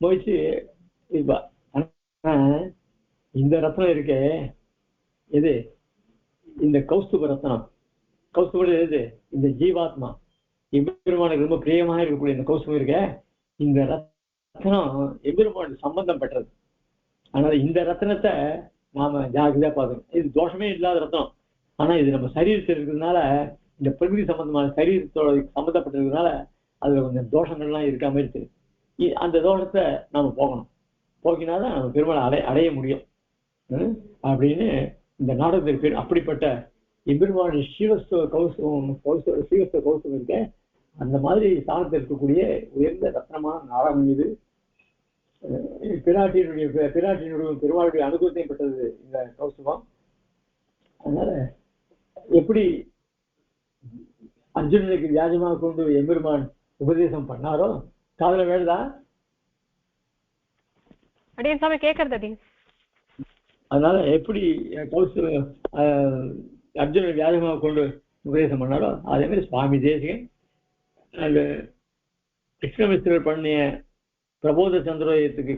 மொய்ச்சு இருப்பா. இந்த ரத்னம் இருக்கே எது, இந்த கௌஸ்துப ரத்னம். கௌஸ்துப எது, இந்த ஜீவாத்மா எம்பெருமானுக்கு ரொம்ப பிரியமாக இருக்கக்கூடிய இந்த கௌஸ்துபம் இருக்க, இந்த ரத்னம் எம்பெருமானுக்கு சம்பந்தம் பெற்றது. அதனால இந்த ரத்னத்தை நாம ஜாகிரதையா பார்க்கணும். இது தோஷமே இல்லாத ரத்னம். ஆனா இது நம்ம சரீரத்தில் இருக்கிறதுனால, இந்த பிரகிருதி சம்பந்தமான சரீரத்தோட சம்பந்தப்பட்டிருக்கிறதுனால அதுல கொஞ்சம் தோஷங்கள்லாம் இருக்காம இருக்கு. அந்த தோஷத்தை நாம போகணும். போக்கினாதான் நம்ம பெருமாளை அடைய முடியும் அப்படின்னு இந்த நாடகத்திற்கு பேர். அப்படிப்பட்ட எம்பெருமானுடைய ஸ்ரீவஸ்தவ கௌசவம் இருக்க, அந்த மாதிரி ஸ்தானத்தில் இருக்கக்கூடிய உயர்ந்த ரத்னமான நாடகம் இது. பிராட்டியினுடைய பெருமாளுடைய அனுகூலத்தையும் பெற்றது இந்த கௌசவம். அதனால எப்படி அர்ஜுனனுக்கு வியாஜமாக கொண்டு எம்பெருமான் உபதேசம் பண்ணாரோ, காதல வேணுதா சாமி கேட்கறது. அதனால எப்படி அர்ஜுனன் வியாஜமாக கொண்டு உபதேசம் பண்ணாரோ, அதே மாதிரி சுவாமி தேசிகன் அந்த கிருஷ்ணமிஸ்ரர் பண்ணிய பிரபோத சந்திரோதயத்துக்கு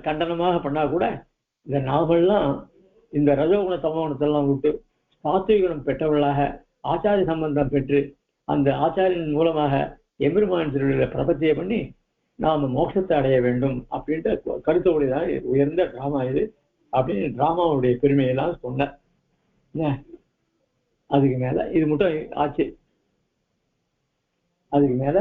கண்டனமாக பண்ணா கூட, இந்த நாமெல்லாம் இந்த ரஜோகுண தமோகுணத்தெல்லாம் விட்டு சாத்விகுணம் பெற்றவர்களாக ஆச்சாரிய சம்பந்தம் பெற்று அந்த ஆச்சாரியின் மூலமாக எம்பெருமான் திருவிழா பிரபத்தியை பண்ணி நாம மோட்சத்தை அடைய வேண்டும் அப்படின்ற கருத்தோடையதான் உயர்ந்த டிராமா இது அப்படின்னு டிராமாவுடைய பெருமையெல்லாம் சொன்ன. அதுக்கு மேல இது மட்டும் ஆச்சு. அதுக்கு மேல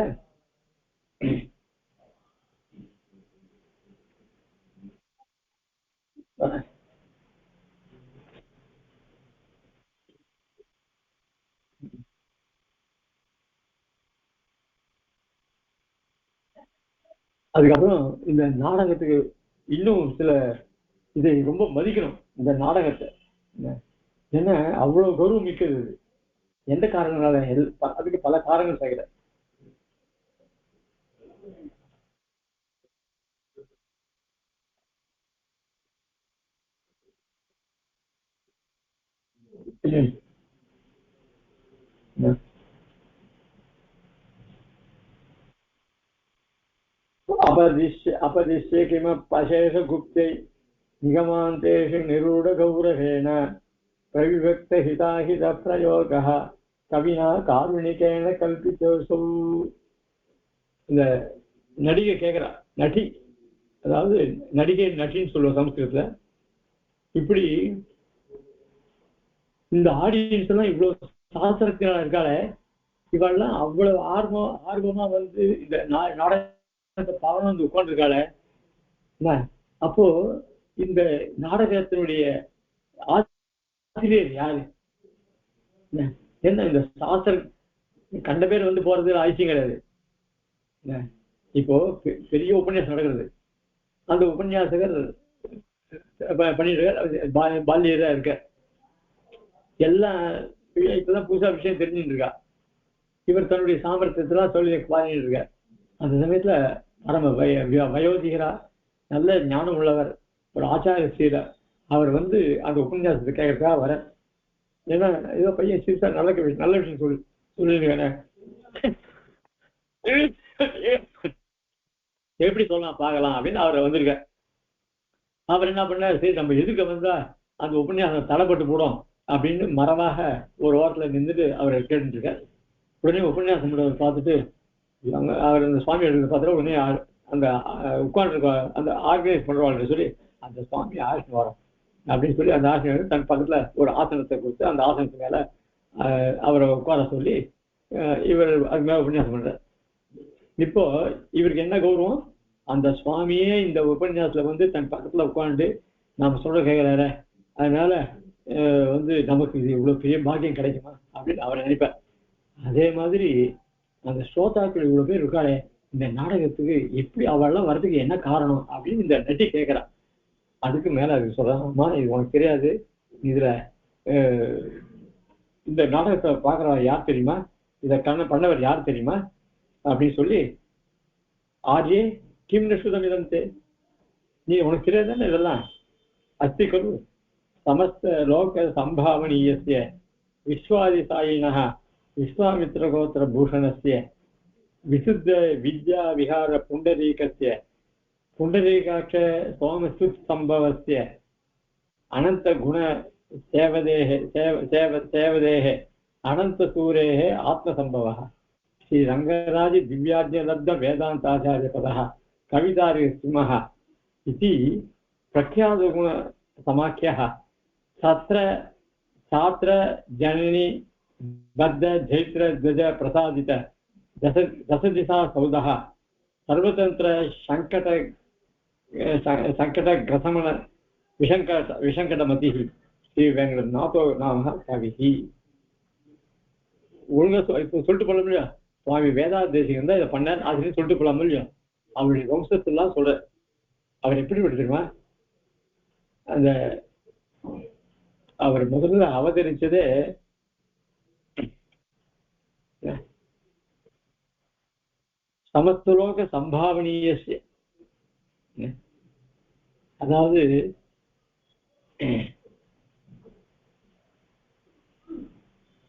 அதுக்கப்புறம் இந்த நாடகத்துக்கு இன்னும் சில இதை ரொம்ப மதிக்கணும். இந்த நாடகத்தை என்ன அவ்வளவு கௌரவம் மிக்கது. எந்த காரணங்களால, அதுக்கு பல காரணங்கள் செய்கிற. अपदिश्य किमशेष गुप्ते निगमान्तेषु निरूढ गौरवेण प्रविभक्त हिताहित प्रयोगः कविना कारुणिकेन कल्पितोऽसौ. இந்த நடிகை கேட்கிறா, நடி, அதாவது நடிகை நட்டின்னு சொல்லுவோம் சமஸ்கிருதத்துல. இப்படி இந்த ஆடியன்ஸ் எல்லாம் இவ்வளவு சாஸ்திரத்தினா இருக்காளே, இவெல்லாம் அவ்வளவு ஆர்வமா வந்து இந்த நாடகத்தை பாவம் வந்து உட்காந்துருக்காளே. அப்போ இந்த நாடகத்தினுடைய ஆசிரியர் யாரு? என்ன இந்த சாஸ்திரம் கண்ட பேர் வந்து போறது அவசியம் கிடையாது. இப்போ பெரிய உபன்யாசம் நடக்கிறது, அந்த உபன்யாசகர் பண்ணிட்டு பால்யதா இருக்க எல்லாம் இப்பதான் புதுசா விஷயம் தெரிஞ்சுட்டு இருக்கா. இவர் தன்னுடைய சாமர்த்தியத்தெல்லாம் சொல்லி பாடிட்டு இருக்கார். அந்த சமயத்துல பரம வயோதிகரா நல்ல ஞானம் உள்ளவர் ஒரு ஆச்சாரிய ஸ்ரீதர் அவர் வந்து அந்த உபன்யாசத்தை கேட்கறதுக்காக வர. ஏன்னா ஏதோ பையன் சீசா நல்ல விஷயம் சொல்லிருக்கானே எப்படி சொல்லலாம் பார்க்கலாம் அப்படின்னு அவர் வந்திருக்க. அவர் என்ன பண்ணார், சரி நம்ம எதுக்கு வந்தா அந்த உபன்யாசம் தடைப்பட்டு போடும் அப்படின்னு மரமாக ஒரு ஓரத்துல நின்றுட்டு அவர் கேட்டுட்டு இருக்கார். உடனே உபன்யாசம் பார்த்துட்டு அவர் அந்த சுவாமி எடுத்து பார்த்துட்டு உடனே அந்த உட்கார்ந்து அந்த ஆர்கனைஸ் பண்றவாள்கிட்ட சொல்லி அந்த சுவாமி ஆசனம் வரும் அப்படின்னு சொல்லி அந்த ஆசனம் தன் பக்கத்துல ஒரு ஆசனத்தை கொடுத்து அந்த ஆசனத்து மேல அவரை உட்கார சொல்லி இவர் அது மேல உபன்யாசம் பண்றார். இப்போ இவருக்கு என்ன கௌரவம், அந்த சுவாமியே இந்த உபன்யாசத்துல வந்து தன் பக்கத்துல உட்காந்து நாம சொல்ற கேட்கிறாரு, அதனால வந்து நமக்கு இது இவ்வளவு பெரிய பாக்கியம் கிடைக்குமா அப்படின்னு அவர் நினைப்பார். அதே மாதிரி அந்த ஸ்ரோதாக்கள் இவ்வளவு பேர் இருக்காளே, இந்த நாடகத்துக்கு எப்படி அவெல்லாம் வர்றதுக்கு என்ன காரணம் அப்படின்னு இந்த நட்டி கேட்கிறான். அதுக்கு மேல அது சொல்றாமா, இது உனக்கு தெரியாது, இதுல இந்த நாடகத்தை பாக்குறவர் யார் தெரியுமா, இதை பண்ணவர் யார் தெரியுமா அப்படின்னு சொல்லி, ஆர்யே கிம் நசுதம் இதந்தே, நீ உனக்கு தெரியாதுன்னு இதெல்லாம் அஸ்தி கரு சமஸ்த லோக சம்பாவனீயஸ்ய விஸ்வாதிசாயினஹ விஸ்வாமித்ரகோத்திர பூஷணஸ்ய விசுத்த வித்யா விஹார புண்டரீகஸ்ய புண்டரீகாட்ச சோமசுத் சம்பவஸ்ய அனந்த குண சேவதேஹ அனந்த சூரேஹ ஆத்மசம்பவः ஸ்ரீ ரங்கராஜ திவ்யார்ஜலப்த வேதாந்தாச்சாரிய பதः கவிதாரி சிம்மः इति प्रख्यात गुण समाख्यः छात्र जननी बद्ध जैत्र ध्वज प्रसादित दश दिशा सौधः सर्वतंत्र संकट ग्रसमन विशंकटमतिः श्री वेंकटनाथो नाम कविः. ஒழுங்கா சொல்லிட்டு போல இல்லையா, சுவாமி வேதாந்த தேசிகன் தான் இதை பண்ணார் அப்படின்னு சொல்லிட்டு போலாம இல்லையா. அவருடைய வம்சத்தெல்லாம் சொல்ற, அவர் எப்படி தெரியுமா, அந்த அவர் முதல்ல அவதரிச்சதே சமஸ்தலோக சம்பாவனீய, அதாவது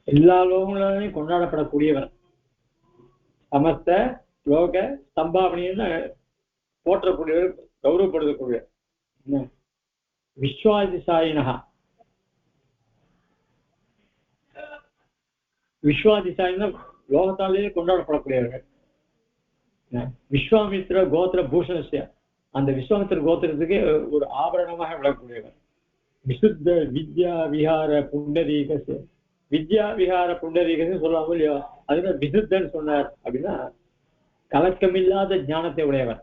எல்லா லோகங்களையும் கொண்டாடப்படக்கூடியவர். சமஸ்த லோக சம்பாவனின்னு போற்றக்கூடியவர், கௌரவப்படுத்தக்கூடிய விஸ்வாதிசாயினஹா. விஸ்வாதிசாயினா லோகத்தாலேயே கொண்டாடப்படக்கூடியவர்கள். விஸ்வாமித்ர கோத்திர பூஷணஸ்ய, அந்த விஸ்வாமித்திர கோத்திரத்துக்கு ஒரு ஆபரணமாக விளக்கக்கூடியவர். விசுத்த வித்யா விஹார புண்டரீகஸ்ய, வித்யா விஹார புண்டரீகஸ்ன்னு சொல்லாம இல்லையோ, அதுல விசுத்தன்னு சொன்னார் அப்படின்னா கலக்கமில்லாத ஞானத்தை உடையவர்.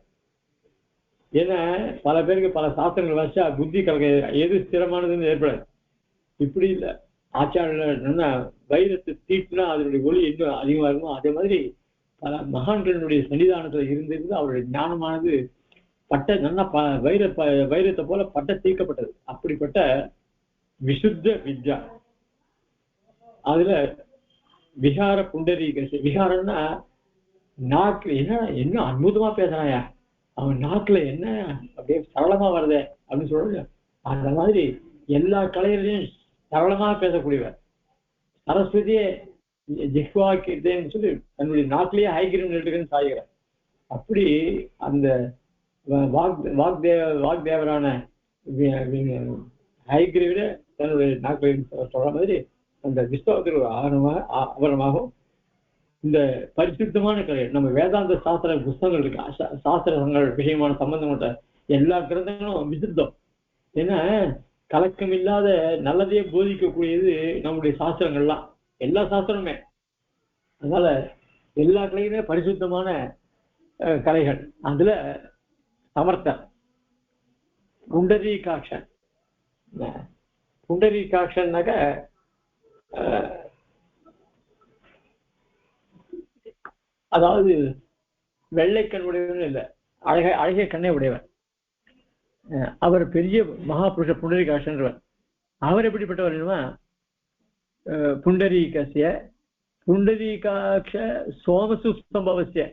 ஏன்னா பல பேருக்கு பல சாஸ்திரங்கள் வச்சா புத்தி கலக்க, எது ஸ்திரமானதுன்னு ஏற்படாது. இப்படி இல்லை, ஆச்சாரன்னா வைரத்தை தீட்டுனா அதனுடைய ஒளி இன்னும் அதிகமா இருக்கும். அதே மாதிரி பல மகான்களுடைய சன்னிதானத்துல இருந்திருந்து அவருடைய ஞானமானது பட்ட நல்லா வைரத்தை போல பட்ட தீர்க்கப்பட்டது. அப்படிப்பட்ட விசுத்த வித்யா. அதுல விஹார புண்டரீக, விஹாரம்னா நாக்கு என்ன அற்புதமா பேசுறாயா, அவன் நாக்குல என்ன அப்படியே சரளமா வருதே அப்படின்னு சொல்ற. அந்த மாதிரி எல்லா கலையிலையும் சரளமா பேசக்கூடியவர். சரஸ்வதியே ஜிஹ்வாக்கிட்டேன்னு சொல்லி தன்னுடைய நாட்டிலேயே ஹைகிரீவ் நெட்டுக்குன்னு சாய்கிறார். அப்படி அந்த வாக்தேவரான ஹைகிரீவிட தன்னுடைய நாட்களில் சொல்ற மாதிரி அந்த விஸ்வாமித்திர ஒரு ஆவரணமாகவும் இந்த பரிசுத்தமான கலை, நம்ம வேதாந்த சாஸ்திர புஸ்தகங்கள் இருக்கு, சாஸ்திரங்கள் விஷயமான சம்பந்தப்பட்ட எல்லா கிரந்தங்களும் விசுத்தம். ஏன்னா கலக்கம் இல்லாத நல்லதையே போதிக்கக்கூடியது நம்முடைய சாஸ்திரங்கள்லாம், எல்லா சாஸ்திரமே. அதனால எல்லா கலையுமே பரிசுத்தமான கலைகள். அதுல சமர்த்த புண்டரீகாட்சன். புண்டரீகாட்சன்னாக்க அதாவது வெள்ளை கண் உடையவன் இல்லை, அழகிய கண்ணை உடையவன். அவர் பெரிய மகாபுருஷ புண்டரீகாட்சன்றவர். அவர் எப்படிப்பட்டவர்? புண்டரீகசிய புண்டரீகாட்ச சோமசுஸ்தம்பவசிய.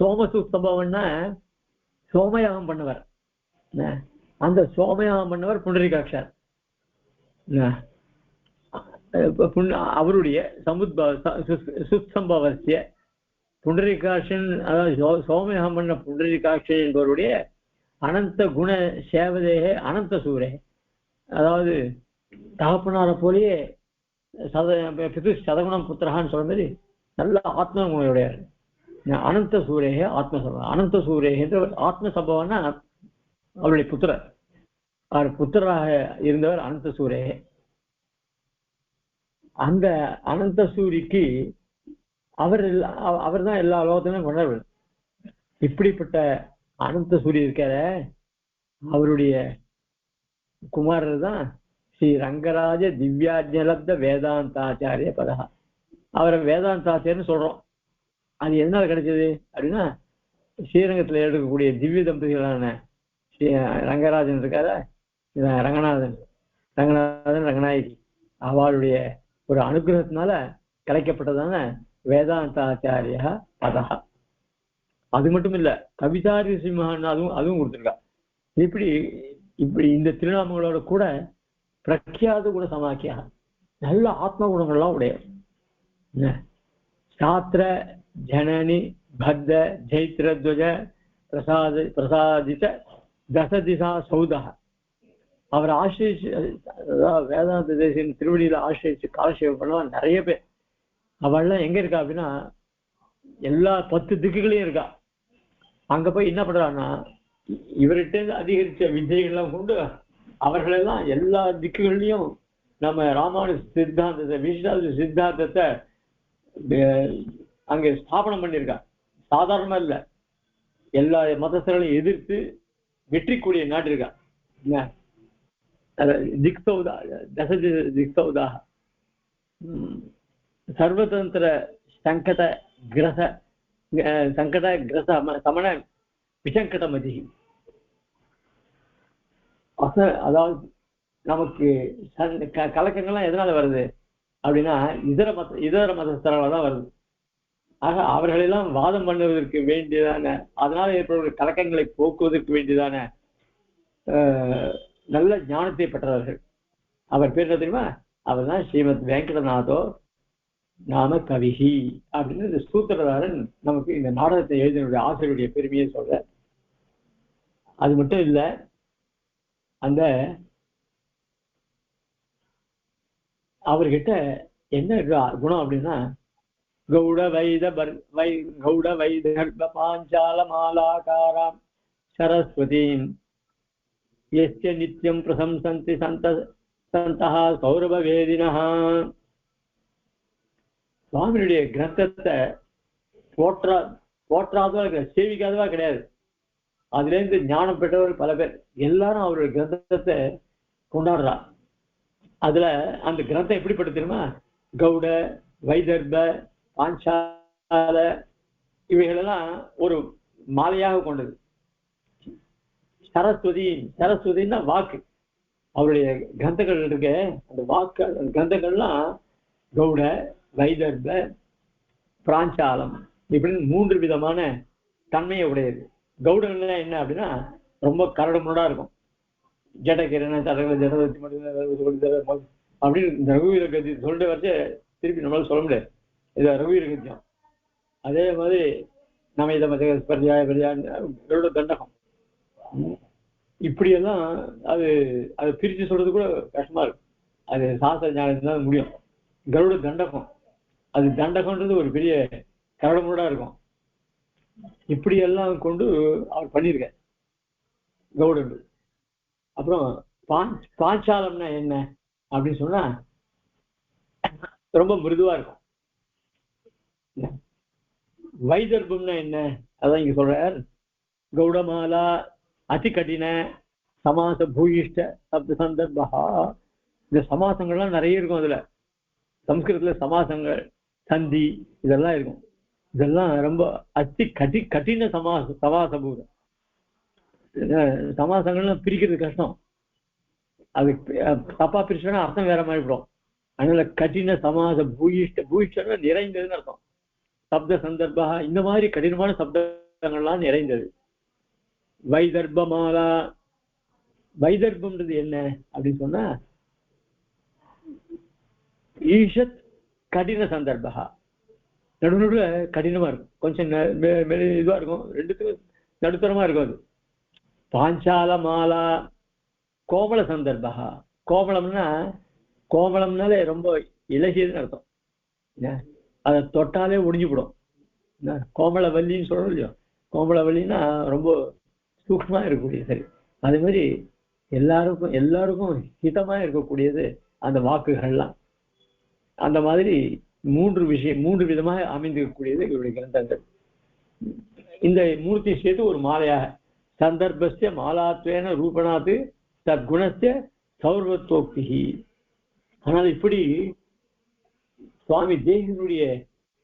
சோமசுஸ்தம்பவன்னா சோமயாகம் பண்ணவர். அந்த சோமயாகம் பண்ணவர் புண்டரீகாட்சர். அவருடைய சுஸ்தம்பவசிய புண்டரீகாட்சன், அதாவது சோமயாகம் பண்ண புண்டரீகாட்சன் என்பவருடைய அனந்த குண சேவதேகே அனந்த சூரே, அதாவது தகப்பனார போலேயே சதகுணம் புத்திரகான்னு சொல்ற மாதிரி நல்ல ஆத்ம குணையுடையார். அனந்த சூரேகே ஆத்மசம்பவம். அனந்த சூரேகே ஆத்மசம்பவம்னா அவருடைய புத்திரர். அவர் புத்திராக இருந்தவர் அனந்த சூரேகே. அந்த அனந்த சூரிக்கு அவர் தான் எல்லா லோகத்திலும் கொண்டவர். இப்படிப்பட்ட அனந்த சூரிய இருக்கார, அவருடைய குமாரர் தான் ஸ்ரீ ரங்கராஜ திவ்யாஜலப்த வேதாந்தாச்சாரிய பதா. அவரை வேதாந்தாச்சாரியன்னு சொல்றோம். அது எதனால கிடைச்சது அப்படின்னா, ஸ்ரீரங்கத்துல எடுக்கக்கூடிய திவ்ய தம்பதிகளான ஸ்ரீ ரங்கராஜன் இருக்கார, ரங்கநாதன் ரங்கநாயகி, அவளுடைய ஒரு அனுகிரகத்தினால கிடைக்கப்பட்டதான வேதாந்தாச்சாரிய பதா. அது மட்டும் இல்ல, கவிதாரி சிம்மன் அதுவும் கொடுத்துருக்கா. இப்படி இந்த திருநாமங்களோட கூட பிரக்யாத குண சமாக்கியா, நல்ல ஆத்ம குணங்கள்லாம் உடைய. சாத்திர ஜனனி பத்த ஜெயித்ரத்வஜ பிரசாதித்த தசதிசா சௌதா. அவர் ஆசிரிச்சு, வேதாந்த தேசியின் திருவடியில ஆசிரிச்சு காலசேவம் பண்ணலாம் நிறைய பேர். அவள்லாம் எங்க இருக்கா அப்படின்னா, எல்லா 10 திக்குகளையும் இருக்கா. அங்க போய் என்ன பண்றான்னா, இவர்கிட்ட அதிகரிச்ச வித்தைகள்லாம் கொண்டு அவர்களெல்லாம் எல்லா திக்குகள்லையும் நம்ம ராமானுஜ சித்தாந்தத்தை, விசிஷ்டாத்வைத சித்தாந்தத்தை அங்க ஸ்தாபனம் பண்ணியிருக்கா. சாதாரணமா இல்ல, எல்லா மதஸ்தர்களையும் எதிர்த்து வெற்றி கூடிய நாட்டு இருக்கா. திக்சௌதா திக்சௌதா சர்வதந்திர சங்கட கிரச சமண விசங்கடமதி. அதாவது நமக்கு கலக்கங்கள்லாம் எதனால வருது அப்படின்னா, இதர மதஸ்தரால தான் வருது. ஆக அவர்களெல்லாம் வாதம் பண்ணுவதற்கு வேண்டியதான, அதனால ஏற்படுகிற கலக்கங்களை போக்குவதற்கு வேண்டியதான நல்ல ஞானத்தை பெற்றவர்கள். அவர் பேர் என்ன தெரியுமா? அவர் தான் ஸ்ரீமத் வெங்கடநாதோ நாம கவிஹி அப்படின்னு இந்த சூத்திரதாரன் நமக்கு இந்த நாடகத்தை எழுதினுடைய ஆசிரியருடைய பெருமையை சொல்ற. அது மட்டும் இல்ல, அந்த அவர்கிட்ட என்ன குணம் அப்படின்னா, கௌட வைத பாஞ்சால மாலாகாராம் சரஸ்வதீம் யஸ்ய நித்யம் பிரசம்சந்தி சந்தஹ சௌரப வேதினஹ. சுவாமியுடைய கிரந்தத்தை போற்றாதவா சேவிக்காதவா கிடையாது. அதுல இருந்து ஞானம் பெற்றவர் பல பேர், எல்லாரும் அவருடைய கிரந்தத்தை கொண்டாடுறா. அதுல அந்த கிரந்தம் எப்படிப்பட்ட தெரியுமா? கௌட வைதர்ப பாஞ்சால இவைகளெல்லாம் ஒரு மாலையாக கொண்டது. சரஸ்வதினா வாக்கு. அவருடைய கிரந்தங்கள் இருக்க அந்த வாக்கு, அந்த கிரந்தங்கள்லாம் கௌட வைதர்ப பிராஞ்சாலம் இப்படின்னு 3 விதமான தன்மையை உடையது. கௌடங்கள்லாம் என்ன அப்படின்னா, ரொம்ப கரடு முரடா இருக்கும். ஜடகிரண தடகளை ஜடவத்தி மட்டும் அப்படின்னு இந்த ரகுவீர கத்தி சொல்லிட்டு வச்சு திருப்பி நம்மளால சொல்ல முடியாது. இது ரகுவீர கத்தியம். அதே மாதிரி நம்ம இதை கருட தண்டகம், இப்படியெல்லாம் அது பிரிச்சு சொல்றது கூட கஷ்டமா இருக்கும். அது சாஸ்திர ஞானத்தான் முடியும். கருட தண்டகம், அது தண்டகம்ன்றது ஒரு பெரிய கரடுமுரடா இருக்கும். இப்படியெல்லாம் கொண்டு அவர் பண்ணியிருக்கார் கௌடர்கள். அப்புறம் பாஞ்சாலம்னா என்ன அப்படின்னு சொன்னா, ரொம்ப மிருதுவா இருக்கும். வைதர்பம்னா என்ன, அதான் இங்க சொல்றார். கௌடமாலா அதி கடின சமாச பூயிஷ்ட சப்த சந்தர்ப்பா. இந்த சமாசங்கள்லாம் நிறைய இருக்கும். அதுல சம்ஸ்கிருதத்துல சமாசங்கள், சந்தி இதெல்லாம் இருக்கும். இதெல்லாம் ரொம்ப கடின சமாசபூதம். சமாசங்கள்லாம் பிரிக்கிறது கஷ்டம். அது தப்பா பிரிச்சோன்னா அர்த்தம் வேற மாதிரி விடும். அதனால கடின சமாச பூயிஷ்டன்னா நிறைந்ததுன்னு அர்த்தம். சப்த சந்தர்ப்பா இந்த மாதிரி கடினமான சப்தங்கள்லாம் நிறைந்தது. வைதர்பமாலா, வைதர்பம்ன்றது என்ன அப்படின்னு சொன்னா ஈஷத் கடின சந்தர்ப்பா. நடுநடுல கடினமா இருக்கும், கொஞ்சம் இதுவா இருக்கும், ரெண்டுத்துக்கும் நடுத்தரமா இருக்கும். அது பாஞ்சால மாலா கோமள சந்தர்ப்பா. கோமளம்னாலே ரொம்ப இலகியதுன்னு அர்த்தம். அதை தொட்டாலே ஒடிஞ்சு போடும். கோமள வல்லின்னு சொல்றோம் இல்லையோ, கோமள வல்லின்னா ரொம்ப சூக்ஷ்மா இருக்கக்கூடியது. சரி, அதே மாதிரி எல்லாருக்கும் ஹிதமா இருக்கக்கூடியது அந்த வாக்குகள்லாம். அந்த மாதிரி மூன்று விதமாக அமைந்திருக்கக்கூடியது இவருடைய கிரந்தங்கள். இந்த மூர்த்தி சேர்த்து ஒரு மாலையாக சந்தர்ப்பஸ்ய மாலாத்வேன ரூபணாத்து சத்குணஸ்ய சௌர்வத்தோக்தி. ஆனால் இப்படி சுவாமி தேசிகனுடைய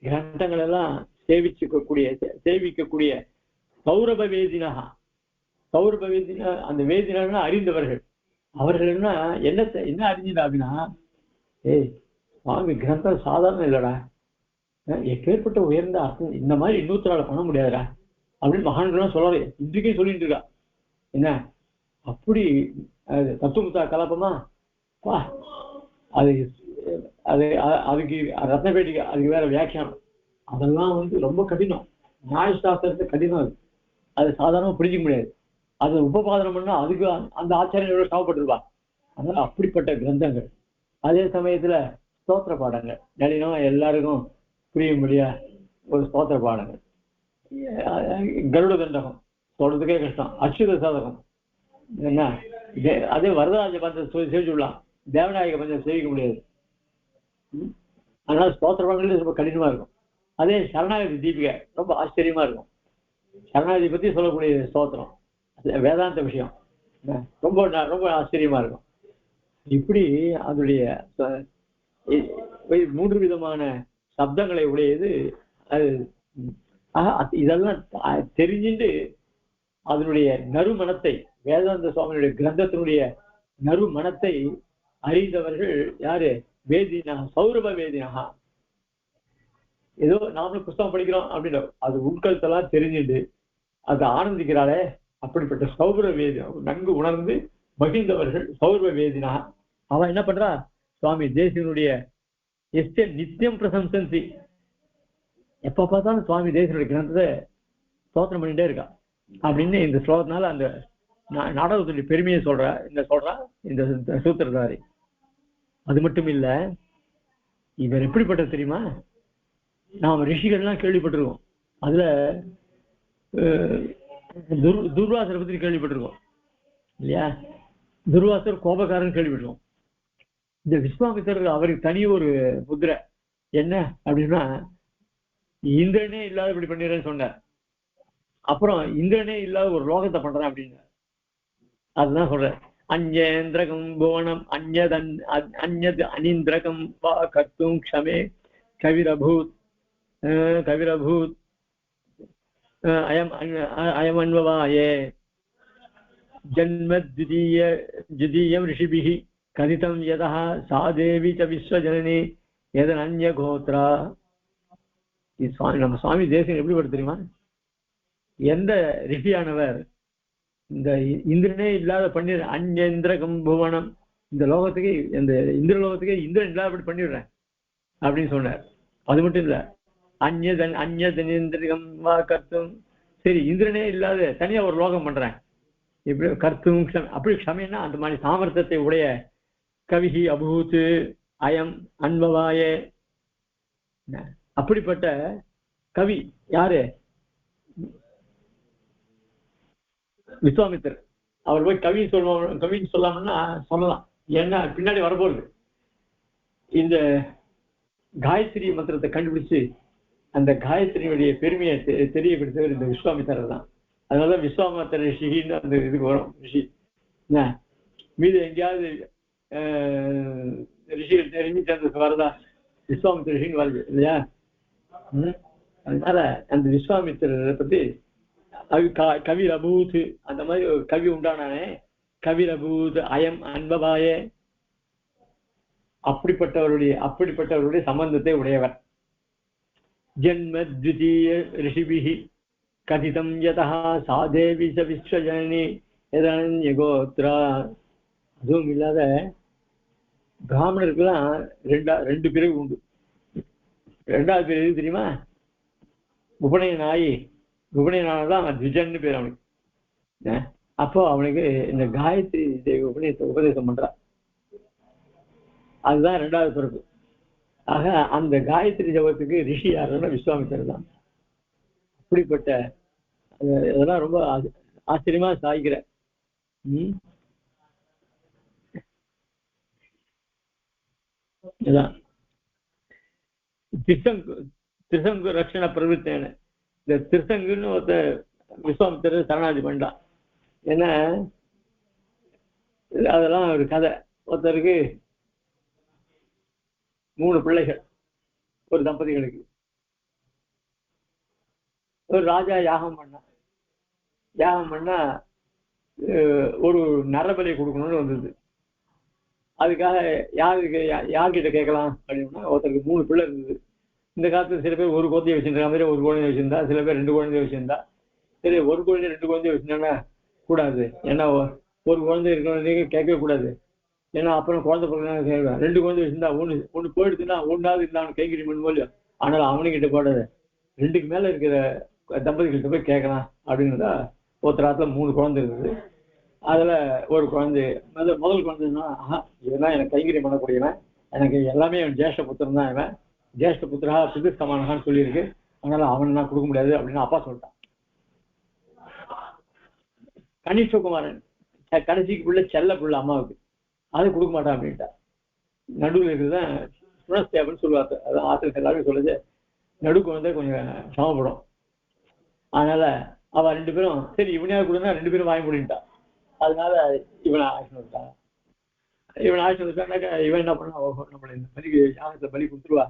கிரந்தங்கள் எல்லாம் சேவிக்கக்கூடிய சௌரப வேதினா, அந்த வேதினா அறிந்தவர்கள். அவர்கள்னா என்ன அறிஞ்சிடா அப்படின்னா, சுவாமி கிரந்தம் சாதாரண இல்லடா, எப்பேற்பட்ட உயர்ந்த அர்த்தம், இந்த மாதிரி இன்னொருத்தரால பண்ண முடியாதுடா அப்படின்னு மகான்கள்லாம் சொல்லவே இன்றைக்கும் சொல்லிட்டு இருக்கா. என்ன அப்படி தத்துவமுத்தா கலப்பமா வா, அதுக்கு ரத்னபேட்டிக்கு அதுக்கு வேற வியாக்கியானம், அதெல்லாம் ரொம்ப கடினம். நியாயசாஸ்திரத்தை கடினம். அது சாதாரணமா புரிஞ்சிக்க முடியாது. அது உபபாதனம் பண்ணா அதுக்கு அந்த ஆச்சாரியன் எவ்வளவு சாவப்பட்டிருப்பா. அதனால அப்படிப்பட்ட கிரந்தங்கள். அதே சமயத்துல ஸ்தோத்திர பாடங்கள் நளினமா எல்லாருக்கும் புரியும்படியா ஒரு ஸ்தோத்திர பாடங்கள். கருட தண்டகம் சொல்றதுக்கே கஷ்டம். அச்சுத சாதகம் என்ன, அதே வரதராஜ பந்தத்தை சேவிச்சுடலாம், தேவநாயக பந்தத்தை சேவிக்க முடியாது. அதனால ஸ்தோத்திர பாடங்கள் ரொம்ப கடினமா இருக்கும். அதே சரணாகதி தீபிகை ரொம்ப ஆச்சரியமா இருக்கும். சரணாகதி பத்தி சொல்லக்கூடிய ஸ்தோத்திரம், வேதாந்த விஷயம் ரொம்ப ரொம்ப ஆச்சரியமா இருக்கும். இப்படி அதனுடைய 3 விதமான சப்தங்களை உடையது. அது இதெல்லாம் தெரிஞ்சுட்டு அதனுடைய நறுமணத்தை, வேதாந்த சுவாமியுடைய கிரந்தத்தினுடைய நறுமணத்தை அறிந்தவர்கள் யாரு? வேதினா, சௌரப வேதினா. ஏதோ நாமளும் புஸ்தகம் படிக்கிறோம் அப்படின்னு அது உட்கருத்தெல்லாம் தெரிஞ்சுட்டு அதை ஆனந்திக்கிறாளே, அப்படிப்பட்ட சௌர வேதி நன்கு உணர்ந்து மகிழ்ந்தவர்கள் சௌரப வேதினா. அவன் என்ன பண்றா, சுவாமி தேசிகனுடைய நித்தியம் பிரசம்சன்சி, எப்ப பார்த்தாலும் சுவாமி தேசிகனுடைய கிரந்தத்தை ஸ்தோத்திரம் பண்ணிட்டே இருக்கா அப்படின்னு இந்த ஸ்லோகத்தினால அந்த நாடகத்துடைய பெருமையை சொல்றா இந்த சூத்திரதாரி. அது மட்டும் இல்ல, இவர் எப்படிப்பட்டது தெரியுமா? நாம் ரிஷிகள்லாம் கேள்விப்பட்டிருக்கோம். அதுல துர்வாசரை பத்தி கேள்விப்பட்டிருக்கோம் இல்லையா? துர்வாசர் கோபக்காரன் கேள்விப்பட்டிருக்கோம். இந்த விஸ்வாமித்திரர் அவருக்கு தனி ஒரு முத்திரை என்ன அப்படின்னா, இந்திரனே இல்லாத இப்படி பண்ணிடுறேன்னு சொன்னார். அப்புறம் இந்திரனே இல்லாத ஒரு லோகத்தை பண்றேன் அப்படின்னு அதுதான் சொல்ற. அந்யேந்திரகம் புவனம் அந்யத் அனிந்திரகம் வா கர்த்தும் க்ஷமே கவிரபூத் அயம் அன்வவாயே ஜன்ம ஜுதீயம் ரிஷிபிஹி கதிதம் யதஹ சா தேவி ச விஸ்வஜனனி எதன் அந்ய கோத்ரா. நம்ம சுவாமி தேசிகன் எப்படி படுத்து தெரியுமா? எந்த ரிஷியானவர் இந்த இந்திரனே இல்லாத பண்ணிடுற அந்யந்திரகம் புவனம், இந்த லோகத்துக்கு இந்த இந்திரலோகத்துக்கே இந்திரன் இல்லாதபடி பண்ணிடுறேன் அப்படின்னு சொன்னார். அது மட்டும் இல்ல, அந்யதனிந்திரகம் வா கர்த்தும், சரி இந்திரனே இல்லாத தனியா ஒரு லோகம் பண்றேன் இப்படி கர்த்தும் அப்படி க்ஷமைன்னா அந்த மாதிரி சாமர்த்தியத்தை உடைய கவிஹி அபூத்து அயம் அன்பவாயே. அப்படிப்பட்ட கவி யாரு? விஸ்வாமித்தர். அவர் போய் கவின்னு சொல்லாமன்னா சொல்லலாம், ஏன்னா பின்னாடி வரப்போகுது. இந்த காயத்ரி மந்திரத்தை கண்டுபிடிச்சு அந்த காயத்ரியுடைய பெருமையை தெரியப்படுத்தவர் இந்த விஸ்வாமித்தர் தான். அதனால விஸ்வாமித்திர ரிஷின்னு அந்த இதுக்கு வரும் ரிஷி. என்ன மீது எங்கேயாவது ரிஷிகள் தெரிஞ்சு சேர்ந்து வரதா? விஸ்வாமித்திர ரிஷின்னு வருது இல்லையா? அதனால அந்த விஸ்வாமித்திரரை பத்தி கவி அபூத் அந்த மாதிரி ஒரு கவி உண்டானானே, கவி அபூத் அயம் அன்பபாயே, அப்படிப்பட்டவருடைய சம்பந்தத்தை உடையவர். ஜென்ம த்விதீய ரிஷிபிஹி கதிதம் யதா சாதேவி ச விஸ்வஜனனி யதன்யகோத்ரா. அதுவும் இல்லாத பிராமணருக்குலாம் ரெண்டு பிரிவு உண்டு. ரெண்டாவது பிரிவு தெரியுமா? உபநயனானதான் த்விஜன்னு பேர் அவனுக்கு. அப்போ அவனுக்கு இந்த காயத்ரி தேவி உபதேசம் பண்றான். அதுதான் ரெண்டாவது பிறப்பு. ஆக அந்த காயத்ரி ஜபத்துக்கு ரிஷி யாருன்னா விஸ்வாமித்திரர் தான். அப்படிப்பட்ட இதெல்லாம் ரொம்ப ஆச்சரியமா சாய்க்கிற. திரிசங்கு ரட்சண பிரவருத்தேன, இந்த திரிசங்குன்னு ஒருத்த விஸ்வாமித்திரர் சரணாதி பண்ணான். ஏன்னா அதெல்லாம் ஒரு கதை. ஒருத்தருக்கு 3 பிள்ளைகள், ஒரு தம்பதிகளுக்கு. ஒரு ராஜா யாகம் பண்ணா ஒரு நரபலி கொடுக்கணும்னு வந்தது. அதுக்காக யார்கிட்ட கேட்கலாம் அப்படின்னா, ஒருத்தருக்கு 3 பிள்ளை இருந்தது. இந்த காலத்துல சில பேர் ஒரு குழந்தைய வச்சிருந்த மாதிரி ஒரு குழந்தைய வச்சிருந்தா, சில பேர் 2 குழந்தைய வச்சிருந்தா. சரி, ஒரு குழந்தை 2 குழந்தைய வச்சிருந்தா கூடாது. ஏன்னா ஒரு குழந்தை இருக்கிறவங்க கேட்கவே கூடாது. ஏன்னா அப்புறம் குழந்தை பிறகு கேட்கலாம். 2 குழந்தை வச்சிருந்தா ஒண்ணு போயிடுச்சுன்னா ஒன்றாவது இருந்தாலும் கைங்கறி பண்ணும்போது, ஆனால் அவனுக்கிட்ட போடாது, 2க்கு மேல இருக்கிற தம்பதிகள்கிட்ட போய் கேட்கலாம் அப்படின்னா. ஒருத்தராத்துல 3 குழந்தை இருந்தது. அதுல ஒரு குழந்தை முதல் குழந்தைன்னா, இதெல்லாம் எனக்கு கைங்கரியம் பண்ணக்கூடியவன், எனக்கு எல்லாமே என் ஜேஷ்ட புத்திரன் தான். இவன் ஜேஷ்ட புத்திரா பிது சமானகான்னு சொல்லியிருக்கு, அதனால அவனை நான் கொடுக்க முடியாது அப்படின்னு அப்பா சொல்லிட்டான். கனிஷ்குமாரன் கடைசிக்கு பிள்ளை செல்ல பிள்ளை அம்மாவுக்கு, அதை கொடுக்க மாட்டான் அப்படின்ட்டா. நடுவில் இருக்கிறதுதான் சுனஸ்தேவன் சொல்லுவாங்க. அதான் ஆசிரியர் எல்லாருமே சொல்லுது, நடுக்கு வந்து கொஞ்சம் சமப்படும். அதனால அவ 2 பேரும் சரி இவனையா கொடுன்னா 2 பேரும் வாங்கி முடின்ட்டா. அதனால இவனை ஆக்ஷன் விட்டான். இவன் என்ன பண்ணா, நம்மள இந்த பலி யாகத்தை பலி கொடுத்துருவா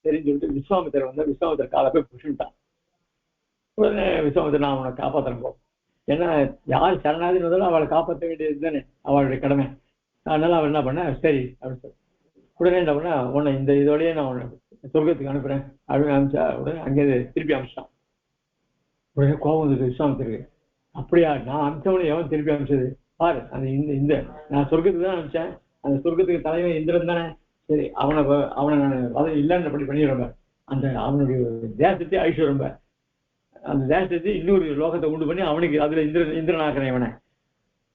சரின்னு சொல்லிட்டு விஸ்வாமித்திரர் காலை போய் புடிச்சுட்டான். உடனே விஸ்வாமித்திரர், நான் அவனை காப்பாற்றணும் போ. ஏன்னா யார் சரணாதின்னு அவளை காப்பாற்ற வேண்டியது தானே அவளுடைய கடமை. அதனால அவன் என்ன பண்ண, சரி அப்படின்னு சொல்லி உடனே என்ன பண்ணா, உன்னை இந்த இதோடய நான் உன்னை சொர்க்கத்துக்கு அனுப்புறேன் அப்படின்னு அனுப்பிச்சா. உடனே அங்கேயே திருப்பி அனுப்பிச்சிட்டான். உடனே கோபம் வந்துருக்கு விஸ்வாமித்திரருக்கு. அப்படியா, நான் அனுப்பிச்சவனே எவன் திருப்பி அனுப்பிச்சது பாரு, அந்த இந்த நான் சொர்க்கத்துக்கு தான் அனுப்பிச்சேன், அந்த சொர்க்கத்துக்கு தலைவன் இந்திரன் தானே. சரி, அவனை நான் இல்லைன்னு படி பண்ணிடுறேன். அந்த அவனுடைய தேசத்தை ஐஸ்வரம்ப, அந்த தேசத்தை இன்னொரு லோகத்தை உண்டு பண்ணி அவனுக்கு அதுல இந்திரன் ஆக்கிறேன் இவனை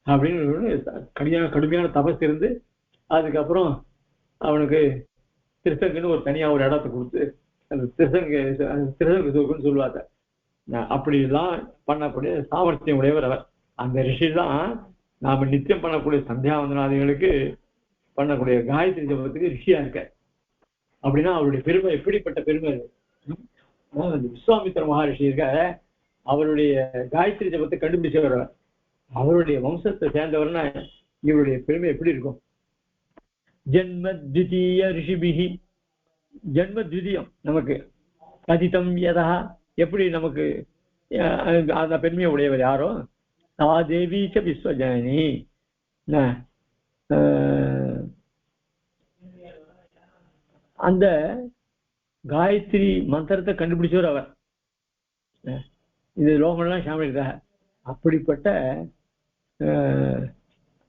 அப்படின்னு கடுமையான தபஸ் இருந்து, அதுக்கப்புறம் அவனுக்கு திருசங்குன்னு ஒரு தனியா ஒரு இடத்தை கொடுத்து, அந்த திருசங்கு சொர்க்குன்னு சொல்லுவாங்க. அப்படிலாம் பண்ணக்கூடிய சாமர்த்தியம் உடையவர் அவர். அந்த ரிஷி தான் நாம நித்தியம் பண்ணக்கூடிய சந்தியாவந்தனாதிகளுக்கு பண்ணக்கூடிய காயத்ரி ஜபத்துக்கு ரிஷியா இருக்க. அப்படின்னா அவருடைய பெருமை எப்படிப்பட்ட பெருமை. அந்த விஸ்வாமித்திர மகரிஷி இருக்க, அவருடைய காயத்ரி ஜபத்தை கண்டுபிடிச்சவர், அவருடைய வம்சத்தை சேர்ந்தவர்னா இவருடைய பெருமை எப்படி இருக்கும். ஜென்ம த்விதீய ரிஷிபிஹி, ஜென்ம த்விதீயம் நமக்கு கதிதம் யதா, எப்படி நமக்கு அந்த பெருமையை உடையவர் யாரோ, சா தேவி ச விஸ்வஜனனி, அந்த காயத்ரி மந்திரத்தை கண்டுபிடிச்சவர் அவர். இது லோகம்லாம் சாமியிருக்காக. அப்படிப்பட்ட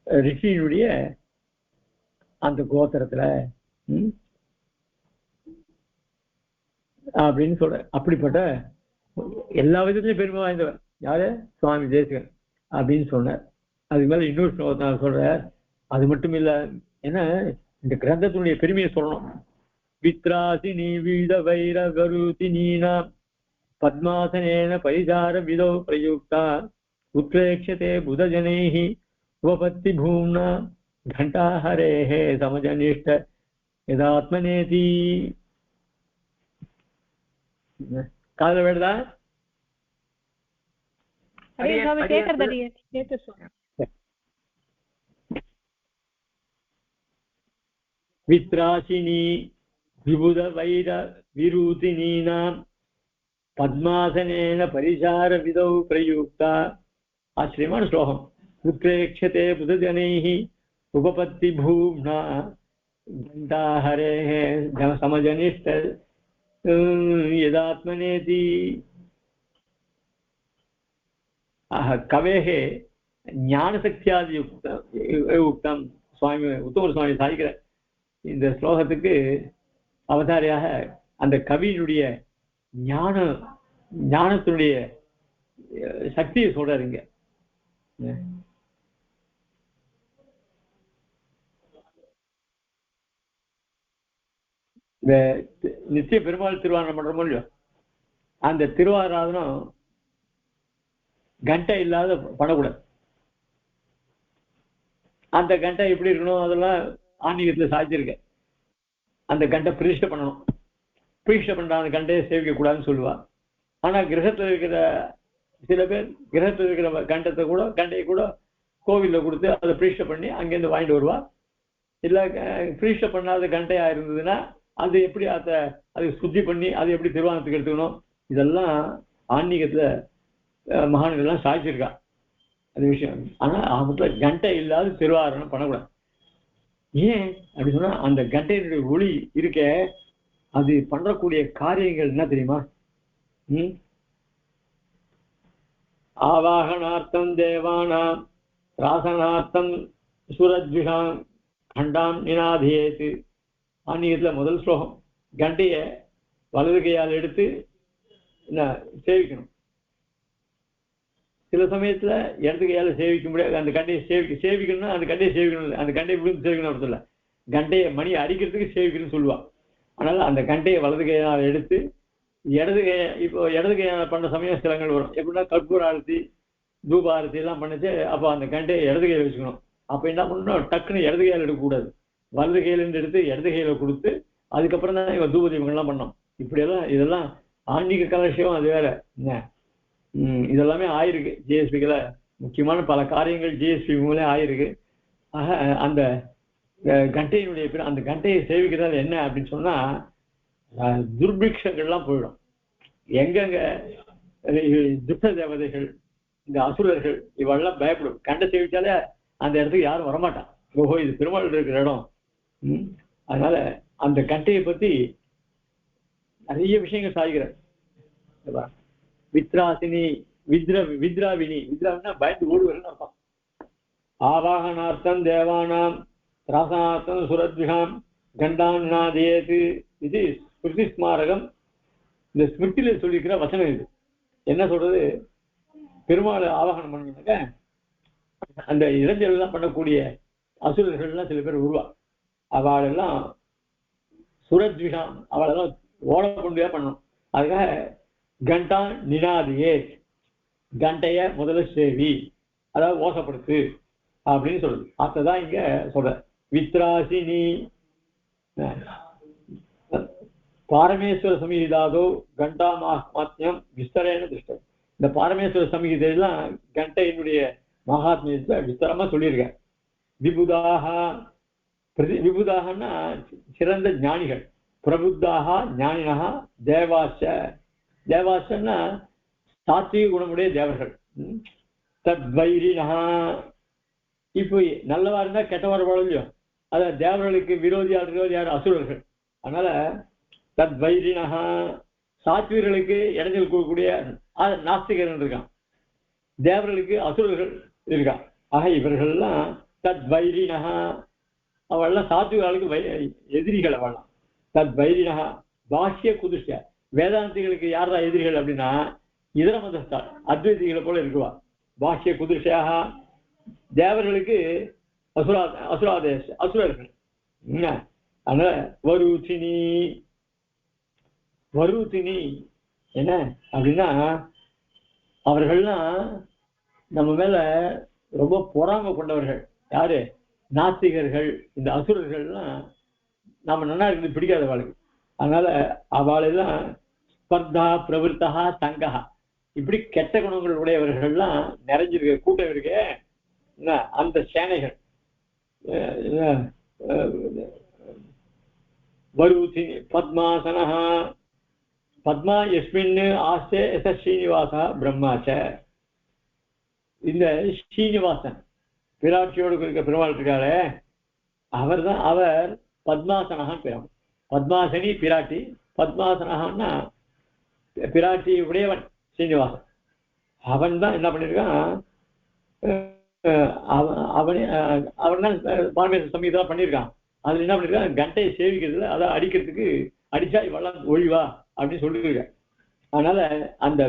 ரிஷியினுடைய அந்த கோத்திரத்துல அப்படின்னு சொல்ற. அப்படிப்பட்ட எல்லா விதத்திலையும் பெருமை வாய்ந்தவர் யாரு, சுவாமி தேசிகன் அப்படின்னு சொன்னார். அதுக்கு மேல இன்னொரு ஸ்லோகத்தை சொல்ற. அது மட்டும் இல்ல, ஏன்னா இந்த கிரந்தத்தினுடைய பெருமையை சொல்லணும். வித்ராசினி வீத வைர கருதி நீனா பத்மாசனேன பரிசார விதோ பிரயுக்தா உத்ரேக்ஷதே புதஜனைஹி உபபத்தி பூம்னா घंटाहरेः समजनिष्ठ यदात्मनेति. காதுல வேண்டா? வித்ராசினி விபுத வைர விரூதினீனாம் பத்மாசனேன பரிசார விதௌ பிரயுக்தா. ஆச்சரியமான ஸ்லோகம். உத்ரேக்ஷதே புதஜனைஹ உபபத்தி பூம்னா கண்டாஹரேஹ சமஜனிஷ்ட யதாத்மனேதி. கவேஹ ஞானசக்தியாதி உக்தம். சுவாமி உத்தமர் சுவாமி சாதிக்கிற இந்த ஸ்லோகத்துக்கு அவதாரியாக அந்த கவியினுடைய ஞானத்தினுடைய சக்தியை சொல்றாருங்க. இந்த நித்திய பெருமாள் திருவாரணம் பண்றோமோ இல்லையோ, அந்த திருவாராதனம் கண்டை இல்லாத பண்ணக்கூடாது. அந்த கண்டை எப்படி இருக்கணும், அதெல்லாம் ஆன்மீகத்துல சாதிச்சிருக்கேன். அந்த கண்டை பிரதிஷ்டை பண்ணணும். பிரதிஷ்டை பண்ற அந்த கண்டையை சேவிக்க கூடாதுன்னு சொல்லுவா. ஆனா கிரகத்துல இருக்கிற சில பேர் கிரகத்துல இருக்கிற கண்டையை கூட கோவில்ல கொடுத்து அதை பிரதிஷ்டை பண்ணி அங்கேருந்து வாங்கிட்டு வருவா. இல்ல பிரதிஷ்டை பண்ணாத கண்டையா இருந்ததுன்னா அது எப்படி அதை சுத்தி பண்ணி அதை எப்படி திருவாரணத்துக்கு எடுத்துக்கணும், இதெல்லாம் ஆன்மீகத்துல மகான்கள்லாம் சாதிச்சிருக்கா அந்த விஷயம். ஆனா அவத்துல கண்டை இல்லாத திருவாரணம் பண்ணக்கூடாது. ஏன் அப்படி சொன்னா, அந்த கண்டையினுடைய ஒளி இருக்க அது பண்றக்கூடிய காரியங்கள் என்ன தெரியுமா? ஆவாகனார்த்தம் தேவானாம் ராசனார்த்தம் சுரத்விஷாம் கண்டாம் நினாதியேத்து. ஆன்மீகத்துல முதல் ஸ்லோகம். கண்டைய வலது கையால் எடுத்து என்ன சேவிக்கணும். சில சமயத்துல இடது கையால சேவிக்க முடியாது. அந்த கண்டையை சேவிக்கணும்னா அந்த கண்டையை சேவிக்கணும், அந்த கண்டையை விழுந்து சேவிக்கணும் அப்படி சொல்ல, கண்டையை மணி அடிக்கிறதுக்கு சேவிக்கணும்னு சொல்லுவா. அதனால அந்த கண்டையை வலது கையால் எடுத்து இப்போ இடது கையால் பண்ண சமயம் சிலங்கள் வரும். எப்படின்னா கற்பூர ஆரத்தி தூப ஆரத்தி எல்லாம் பண்ணிச்சு. அப்போ அந்த கண்டையை இடது கையில வச்சுக்கணும். அப்ப என்ன பண்ணணும், டக்குன்னு இடது கையால் எடுக்கக்கூடாது, வலது கையிலேருந்து எடுத்து இடது கையில கொடுத்து அதுக்கப்புறம் தான் இவன் தூப தீபங்கள்லாம் பண்ணோம். இப்படியெல்லாம் இதெல்லாம் ஆன்மீக கலட்சியம். அது வேற என்ன, இதெல்லாமே ஆயிருக்கு ஜிஎஸ்பிகளை. முக்கியமான பல காரியங்கள் ஜிஎஸ்பி மூலம் ஆயிருக்கு. ஆக அந்த கண்டையினுடைய பேர், அந்த கண்டையை சேவிக்கிறது என்ன அப்படின்னு சொன்னா, துர்பிக்ஷங்கள்லாம் போயிடும். எங்கெங்க துஷ்ட தேவதைகள், இந்த அசுரர்கள் இவெல்லாம் பயப்படும். கண்டை சேவிச்சாலே அந்த இடத்துக்கு யாரும் வரமாட்டான். ஓஹோ இது பெருமாள் இருக்கிற இடம். அதனால அந்த கண்டையை பத்தி நிறைய விஷயங்கள் சாதிக்கிறார். வித்ராசினி வித்ராவினி, வித்ராவினா பயந்து ஓடுவர்னு அர்த்தம். ஆவாகனார்த்தம் தேவானாம் ராசனார்த்தம் சுரத்விஷாம் கண்டாநாதேது. இது ஸ்மிருதி ஸ்மாரகம். இந்த ஸ்மிருதியில சொல்லியிருக்கிற வசனம் இது. என்ன சொல்றது, பெருமாள் ஆவாகனம் பண்ணாக்க அந்த இளைஞர்கள் எல்லாம் பண்ணக்கூடிய அசுரர்கள்லாம் சில பேர் உருவா. அவளெல்லாம் சுரத்விஷாம், அவளெல்லாம் ஓட கொண்டே பண்ணணும். அதுக்காக கண்டா நினாதியே, கண்டைய முதல்ல சேவி, அதாவது ஓசப்படுத்து அப்படின்னு சொல்றது. அதான் இங்க சொல்ற. வித்ராசினி பாரமேஸ்வர சமீதாதோ கண்டா மகாத்மியம் விஸ்தரேன திருஷ்டம். இந்த பாரமேஸ்வர சமீதையெல்லாம் கண்டையினுடைய மகாத்மியத்தை விஸ்தரமா சொல்லியிருக்க. விபுதாக, விபுதாகன்னா சிறந்த ஞானிகள், பிரபுத்தாக ஞானினகா, தேவாச, தேவாசன்னா சாத்விக குணமுடைய தேவர்கள். தத்வைரினகா, இப்போ நல்லவா இருந்தா கெட்டவா இல்லையோ, அத தேவர்களுக்கு விரோதியார் அசுரர்கள். அதனால தத்வைரினகா, சாத்வீர்களுக்கு இடைஞ்சல் கூடக்கூடிய நாஸ்திகர்கள் இருக்கான், தேவர்களுக்கு அசுரர்கள் இருக்கான். ஆக இவர்கள்லாம் தத்வைரினகா, அவள்லாம் சாத்விகளுக்கு எதிரிகள். அவள்லாம் தத்வைரினகா பாஷ்ய குதிஷ்ட. வேதாந்திகளுக்கு யாரா எதிரிகள் அப்படின்னா இதர மதஸ்தார் அத்வைதிகளை போல இருக்குவா. பாஷ்ய குதிர்ஷியாக. தேவர்களுக்கு அசுரர்கள். அதனால வரூத்தினி, வரூத்தினி என்ன அப்படின்னா அவர்கள்லாம் நம்ம மேல ரொம்ப பொறாமை கொண்டவர்கள். யாரு? நாஸ்திகர்கள். இந்த அசுரர்கள்லாம் நம்ம நல்லா இருக்குது பிடிக்காதவாளுக்கு. அதனால அவளெல்லாம் ஸ்பர்தா பிரவருத்தா சங்கா, இப்படி கெட்ட குணங்கள் உடையவர்கள்லாம் நிறைஞ்சிருக்க கூட்டம் இருக்கு. அந்த சேனைகள் வரூதி பத்மாசனः பத்மா யஸ்மின் ஆஸ்தே எஸ் ஸ்ரீனிவாசா பிரம்மாச்ச. இந்த ஸ்ரீனிவாசன் பிராட்டியோடு இருக்க பெருமாள் இருக்காரு, அவர் பத்மாசனகான்னு பேர். பத்மாசனி பிராட்டி, பத்மாசனகான்னா பிராட்டி உடையவன் ஸ்ரீனிவாசன். அவன் தான் என்ன பண்ணியிருக்கான், அவன் தான் பாரமேஸ்வர சமீதம் பண்ணியிருக்கான். அதுல என்ன பண்ணிருக்கான், கண்டையை சேவிக்கிறதுல அதை அடிக்கிறதுக்கு அடிச்சா இவெல்லாம் ஒழிவா அப்படின்னு சொல்லியிருக்காங்க. அதனால அந்த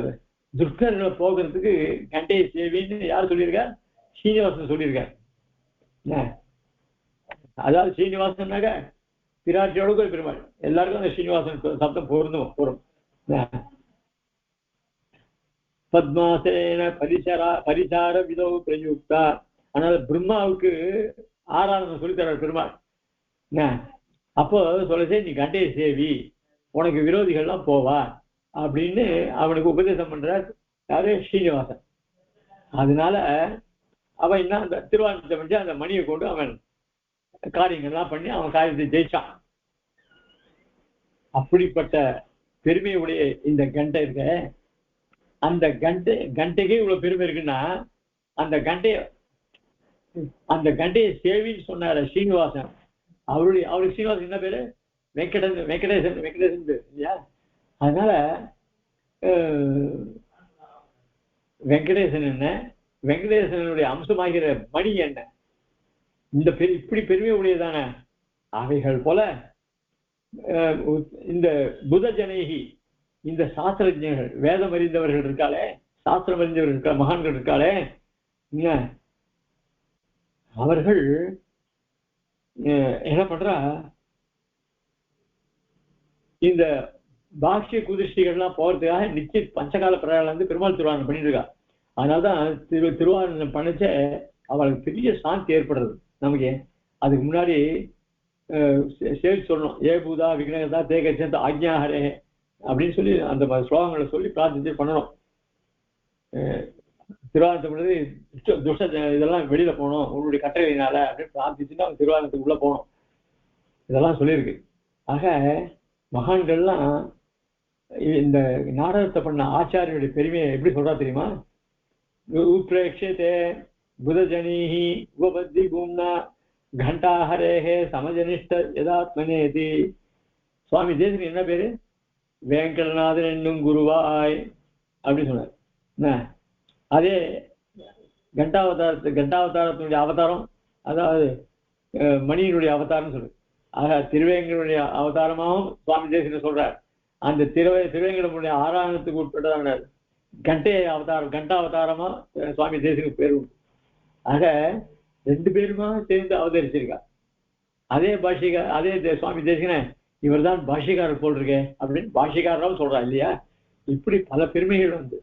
துஷ்கர்களை போகிறதுக்கு கண்டையை சேவின்னு யார் சொல்லியிருக்கார், ஸ்ரீனிவாசன் சொல்லியிருக்கார். அதாவது ஸ்ரீனிவாசன்னாக்க பிராட்டியோட பெருமாள், எல்லாருக்கும் அந்த ஸ்ரீனிவாசன் சப்தம் பொருந்தும். பத்மாசேன பரிசார விதோ பிரயுக்தா. அதனால பிரம்மாவுக்கு ஆராதனை சொல்லித்தர பெருமாள். அப்போ சொல்லச்சே நீ கண்டையை சேவி, உனக்கு விரோதிகள்லாம் போவா அப்படின்னு அவனுக்கு உபதேசம் பண்ற யாரு, ஸ்ரீனிவாசன். அதனால அவன் என்ன அந்த திருவாரூரத்தை பண்ணி அந்த மணியை கொண்டு அவன் காரியங்கள்லாம் பண்ணி அவன் காரியத்தை ஜெயிச்சான். அப்படிப்பட்ட பெருமையுடைய இந்த கண்டை இருக்க, அந்த கண்டைக்கே இவ்வளவு பெருமை இருக்குன்னா அந்த கண்டையை சேவின்னு சொன்னார ஸ்ரீனிவாசன். அவருக்கு ஸ்ரீனிவாசன் என்ன பேரு, வெங்கடேசன் பேரு இல்லையா? அதனால வெங்கடேசன் என்ன, வெங்கடேசனுடைய அம்சமாகிற மணி என்ன, இந்த இப்படி பெருமை உடையதான அவைகள் போல இந்த புதஜனேகி, இந்த சாஸ்திரஜர்கள் வேதம் அறிந்தவர்கள் இருக்காளே, சாஸ்திரம் அறிந்தவர்கள் இருக்கா, மகான்கள் இருக்காளே, அவர்கள் என்ன பண்றா, இந்த பாஷ்ய குதிர்ஷ்டிகள்லாம் போறதுக்காக நிச்சய பஞ்சகால பிரயாணம் வந்து பெருமாள் திருவாரணம் பண்ணிட்டு இருக்கா. அதனால்தான் திருவாரணம் பண்ணிச்ச அவளுக்கு பெரிய சாந்தி ஏற்படுறது நமக்கு. அதுக்கு முன்னாடி சேர்த்து சொல்லணும், ஏ பூதா விக்னகதா தேகச்சந்த ஆக்ஞாஹரே அப்படின்னு சொல்லி அந்த ஸ்லோகங்களை சொல்லி பிரார்த்திச்சு பண்ணணும். திருவாரணத்தை பண்ணது துஷ்ட இதெல்லாம் வெளியில போகணும் உன்னுடைய கட்டளையினால அப்படின்னு பிரார்த்திச்சுட்டு அவங்க திருவாரணத்துக்கு உள்ள போகணும். இதெல்லாம் சொல்லியிருக்கு. ஆக மகான்கள்லாம் இந்த நாடகத்தை பண்ண ஆச்சாரியுடைய பெருமையை எப்படி சொல்றா தெரியுமா, உத்ரேக்ஷதே புதஜனீஹி உபபத்தி பூம்னா கண்டாஹரேஹே சமஜனிஷ்ட யதாத்மனேதி. சுவாமி தேசிகன் என்ன பேரு, வேங்கடநாதன் என்னும் குருவாய் அப்படின்னு சொன்னார். அதே கண்டாவதாரத்தினுடைய அவதாரம், அதாவது மணியினுடைய அவதாரம் சொல்லு. ஆக திருவேங்கனுடைய அவதாரமாகவும் சுவாமி தேசிகன் சொல்றார். அந்த திருவேங்கடமுடைய ஆராதனத்துக்கு உட்பட்டதான கண்டாவதாரமா சுவாமி தேசிகன் பேர் உண்டு. ஆக ரெண்டு பேருமா சேர்ந்து அவதரிச்சிருக்கா. அதே சுவாமி தேசிகன இவர் தான் பாஷ்யக்காரர் போல் இருக்கே அப்படின்னு பாஷ்யக்காரராவும் சொல்றா இல்லையா. இப்படி பல பெருமைகள் வந்து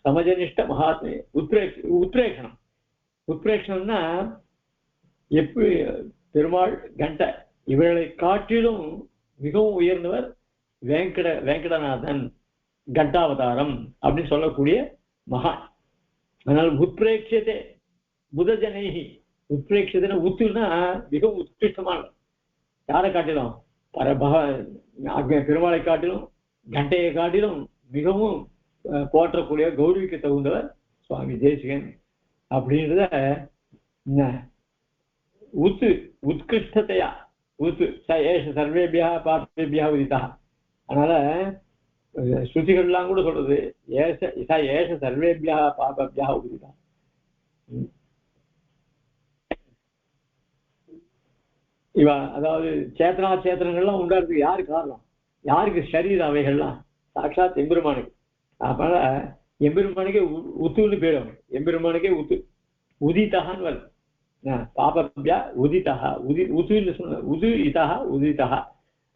சமஜனிஷ்ட மகாத்மே உத்ரேஷணம்னா எப்படி பெருமாள் கண்ட இவர்களை காட்டிலும் மிகவும் உயர்ந்தவர் வெங்கடநாதன் கண்டாவதாரம் அப்படின்னு சொல்லக்கூடிய மகான். அதனால உத்ரேட்சதே புதஜனைஹி, உத்ரேட்சதன உத்துனா மிகவும் உத்கிருஷ்டமானவர். யாரை காட்டிலும் பெருமாளை காட்டிலும் கண்டையை காட்டிலும் மிகவும் போற்றக்கூடிய கௌரவிக்க தகுந்தவர் சுவாமி தேசிகன் அப்படின்றத உத்கிருஷ்டத்தையா ஏஷ சர்வேபியா பாபேபியா உதிதா. அதனால ஸ்ருதிகள்லாம் கூட சொல்றது ஏஷ சர்வேபியா பாபேபியா உதிதா. அதாவது சேத்தனங்கள்லாம் உண்டாடுறதுக்கு யாரு காரணம், யாருக்கு சரீர அவைகள்லாம் சாட்சாத் எம்பெருமானுக்கு. அதனால எம்பெருமானுக்கே உத்துன்னு பேரு, எம்பெருமானுக்கே உத்து உதித்தகான்னு வருது. பாபபியா உதித்தகா உத்துன்னு சொன்ன உதிதா உதித்தகா.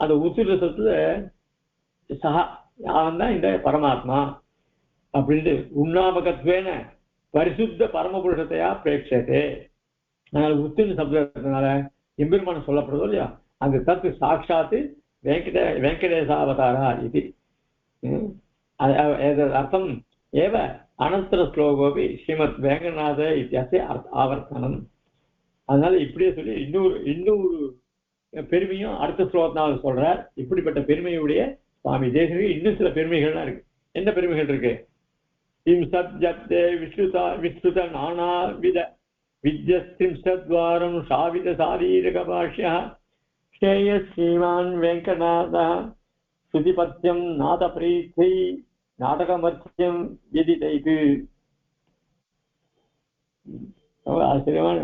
அந்த உத்துன்ற சொல்றது சஹா, அவன் தான் இந்த பரமாத்மா அப்படின்ட்டு உண்ணாமகத்வேன பரிசுத்த பரமபுருஷத்தையா பிரேட்சதே. அதனால உத்துன்னு சப்தத்தினால எம்பெருமானம் சொல்லப்படுறதோ இல்லையா, அந்த தத்து சாட்சாத்து வெங்கடேசாவதாரா இது அர்த்தம் ஏவ அனந்தர ஸ்லோகோபி ஸ்ரீமத் வேங்கநாத இத்தியாச ஆவர்த்தனம். அதனால இப்படியே சொல்லி இன்னொரு பெருமையும் அடுத்த ஸ்லோகத்தினால சொல்றார். இப்படிப்பட்ட பெருமையுடைய சுவாமி தேசிகனுக்கு இன்னும் சில பெருமைகள்லாம் இருக்கு. என்ன பெருமைகள் இருக்கு? திம்சத்ஜப்தே விஸ்ருத நானாவித வித்யஸ்திம்சத்வாரம் சாவித சாரீரக பாஷ்ய ஸ்ரேய ஸ்ரீமான் வெங்கநாத சுதிபத்யம் நாத பிரீத்தை நாடகமர்த்தியம் எதிதைக்கு. ஆச்சரியமான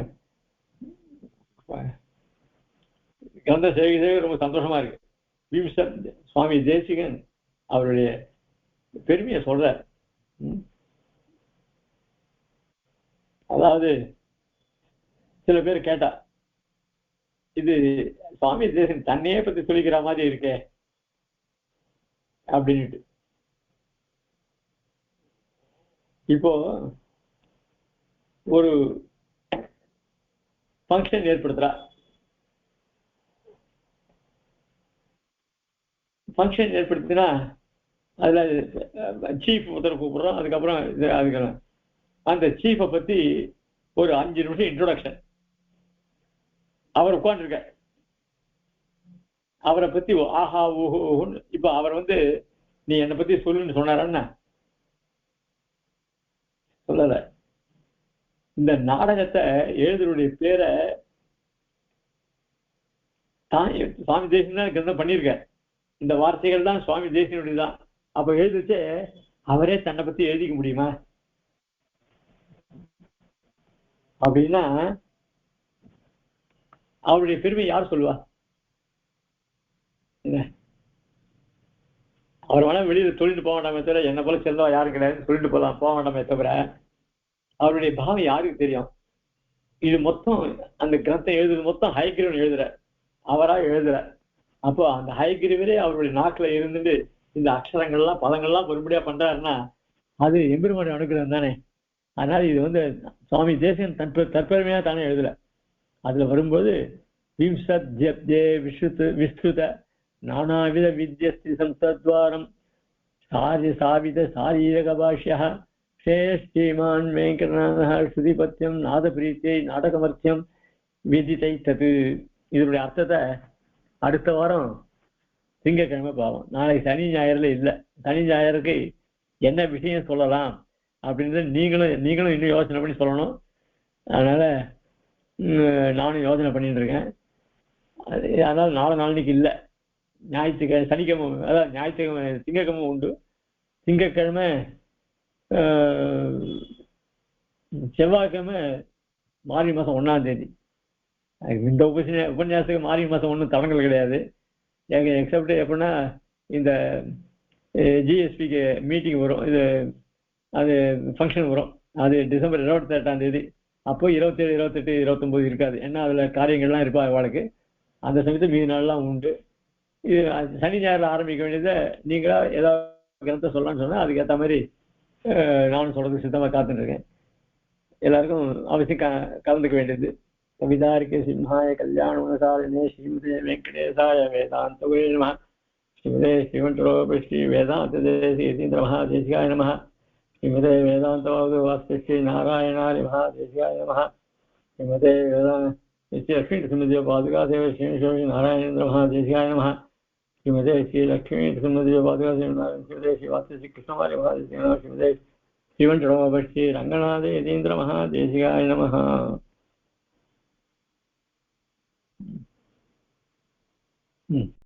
கிரந்த செய்கிறது ரொம்ப சந்தோஷமா இருக்கு. விம்சத் சுவாமி தேசிகன் அவருடைய பெருமையை சொல்றார். அதாவது சில பேர் கேட்டா, இது சுவாமி தேசிகன் தன்னையே பத்தி சொல்லிக்கிற மாதிரி இருக்கே அப்படின்ட்டு. இப்போ ஒரு ஃபங்க்ஷன் ஏற்படுத்துறா. ஃபங்க்ஷன் ஏற்படுத்தினா அதுல சீஃப் ஒருத்தர் கூப்பிடுறோம். அதுக்கப்புறம் அந்த சீஃபை பத்தி ஒரு 5 நிமிஷம் இன்ட்ரோடக்ஷன். அவர் உட்காந்துருக்க, அவரை பத்தி ஆஹா ஊஹூன்னு. இப்ப அவர் நீ என்னை பத்தி சொல்லுன்னு சொன்னாரன்னா சொல்லல. இந்த நாடகத்தை எழுதுடைய பேரை சுவாமி தேசிகன் கிரந்தம் பண்ணியிருக்கார். இந்த வார்த்தைகள் தான் சுவாமி தேசிகனுடைய தான். அப்ப எழுதிச்சு அவரே தன்னை பத்தி எழுதிக்க முடியுமா? அப்படின்னா அவருடைய பெருமை யார் சொல்லுவா? அவர் வேணா வெளியில சொல்லிட்டு போக வேண்டாமே தவிர, என்ன போல செல்வா யாரும் கிடையாதுன்னு சொல்லிட்டு போக வேண்டாமே தவிர, அவருடைய பாவம் யாருக்கு தெரியும்? இது மொத்தம் அந்த கிரந்தம் எழுதுறது மொத்தம் ஹயக்கிரீவன் எழுதுற, அவரா எழுதுற. அப்போ அந்த ஹயக்கிரீவரே அவருடைய நாக்குல இருந்துட்டு இந்த அக்ஷரங்கள்லாம் பதங்கள்லாம் பொறுப்படியா பண்றாருன்னா அது எம்பெருமானுடைய அனுகிரகம் தானே. அதனால இது சுவாமி தேசிகன் தற்பெருமையா தானே எழுதுற. அதுல வரும்போது விஸ்ருத நானாவித வித்யஸ்தி சம்சத்வாரம் சாவித சாரீரக பாஷ்ய ஸ்ரீமான் வெங்கநாத ஸ்ருதிபத்யம் நாத பிரீத்தியை நாடகமர்த்தியம் விதித்தை தது. இதனுடைய அர்த்தத்தை அடுத்த வாரம் திங்கட்கிழமை பாவம். நாளைக்கு சனி ஞாயிறுல இல்லை. சனி ஞாயிறுக்கு என்ன விஷயம் சொல்லலாம் அப்படின்றத நீங்களும் இன்னும் யோசனை பண்ணி சொல்லணும். அதனால நானும் யோசனை பண்ணிட்டு இருக்கேன். அதனால நாளைக்கு இல்லை, ஞாயிற்றுக்கிழமை சனிக்கிழமை, அதாவது ஞாயிற்றுக்கிழமை திங்கக்கிழமை உண்டு. திங்கக்கிழமை செவ்வாய்க்கிழமை மார்கழி மாதம் 1ஆம் தேதி. இந்த உபன்யாசத்துக்கு மார்கழி மாதம் ஒன்றும் தடங்கள் கிடையாது. எக்ஸப்ட் எப்படின்னா இந்த ஜிஎஸ்பிக்கு மீட்டிங் வரும், அது ஃபங்க்ஷன் வரும். அது டிசம்பர் 28ஆம் தேதி. அப்போ 27, 28, 29 இருக்காது. ஏன்னா அதுல காரியங்கள்லாம் இருப்பா அவளுக்கு. அந்த சமயத்தில் மீதி நாள்லாம் உண்டு. இது சனி ஞாயிறு ஆரம்பிக்க வேண்டியதை நீங்களா ஏதாவது கிரந்தத்தை சொல்லலாம்னு சொன்னா அதுக்கேற்ற மாதிரி நானும் சொல்றது சித்தமா காத்துட்டு இருக்கேன். எல்லாருக்கும் அவசியம் கலந்துக்க வேண்டியது. கவிதாரிக்க சிம்ஹாய கல்யாணசாலினே ஸ்ரீமதே வெங்கடேசாய வேதாந்த குரவே நமः. ஸ்ரீமதே ஸ்ரீவண்டரோப ஸ்ரீ வேதாந்த தேசி யதீந்திர மகாதேசிகாய நமः. ஸ்ரீமதே வேதாந்த வாஸ்துஸ்ரீ நாராயணாரி மகாதேசிகாய நமः. ஸ்ரீமதே லட்சுமி நரசிம்மதேவ பாதுகா தேவ ஸ்ரீ நாராயணேந்திர மகாதேசிகாய நமः. ஸ்ரீமதே ஸ்ரீ லட்சுமி நரசிம்மதேவ பாதுகா தேவ ஸ்ரீமதே ஸ்ரீ வாஸ்துஸ்ரீ கிருஷ்ணமாரி மகாதேசிகாய நமः. ஸ்ரீமதே ஸ்ரீவண்டரோப ஸ்ரீ ரங்கநாத யதீந்திர மகாதேசிகாய நமः.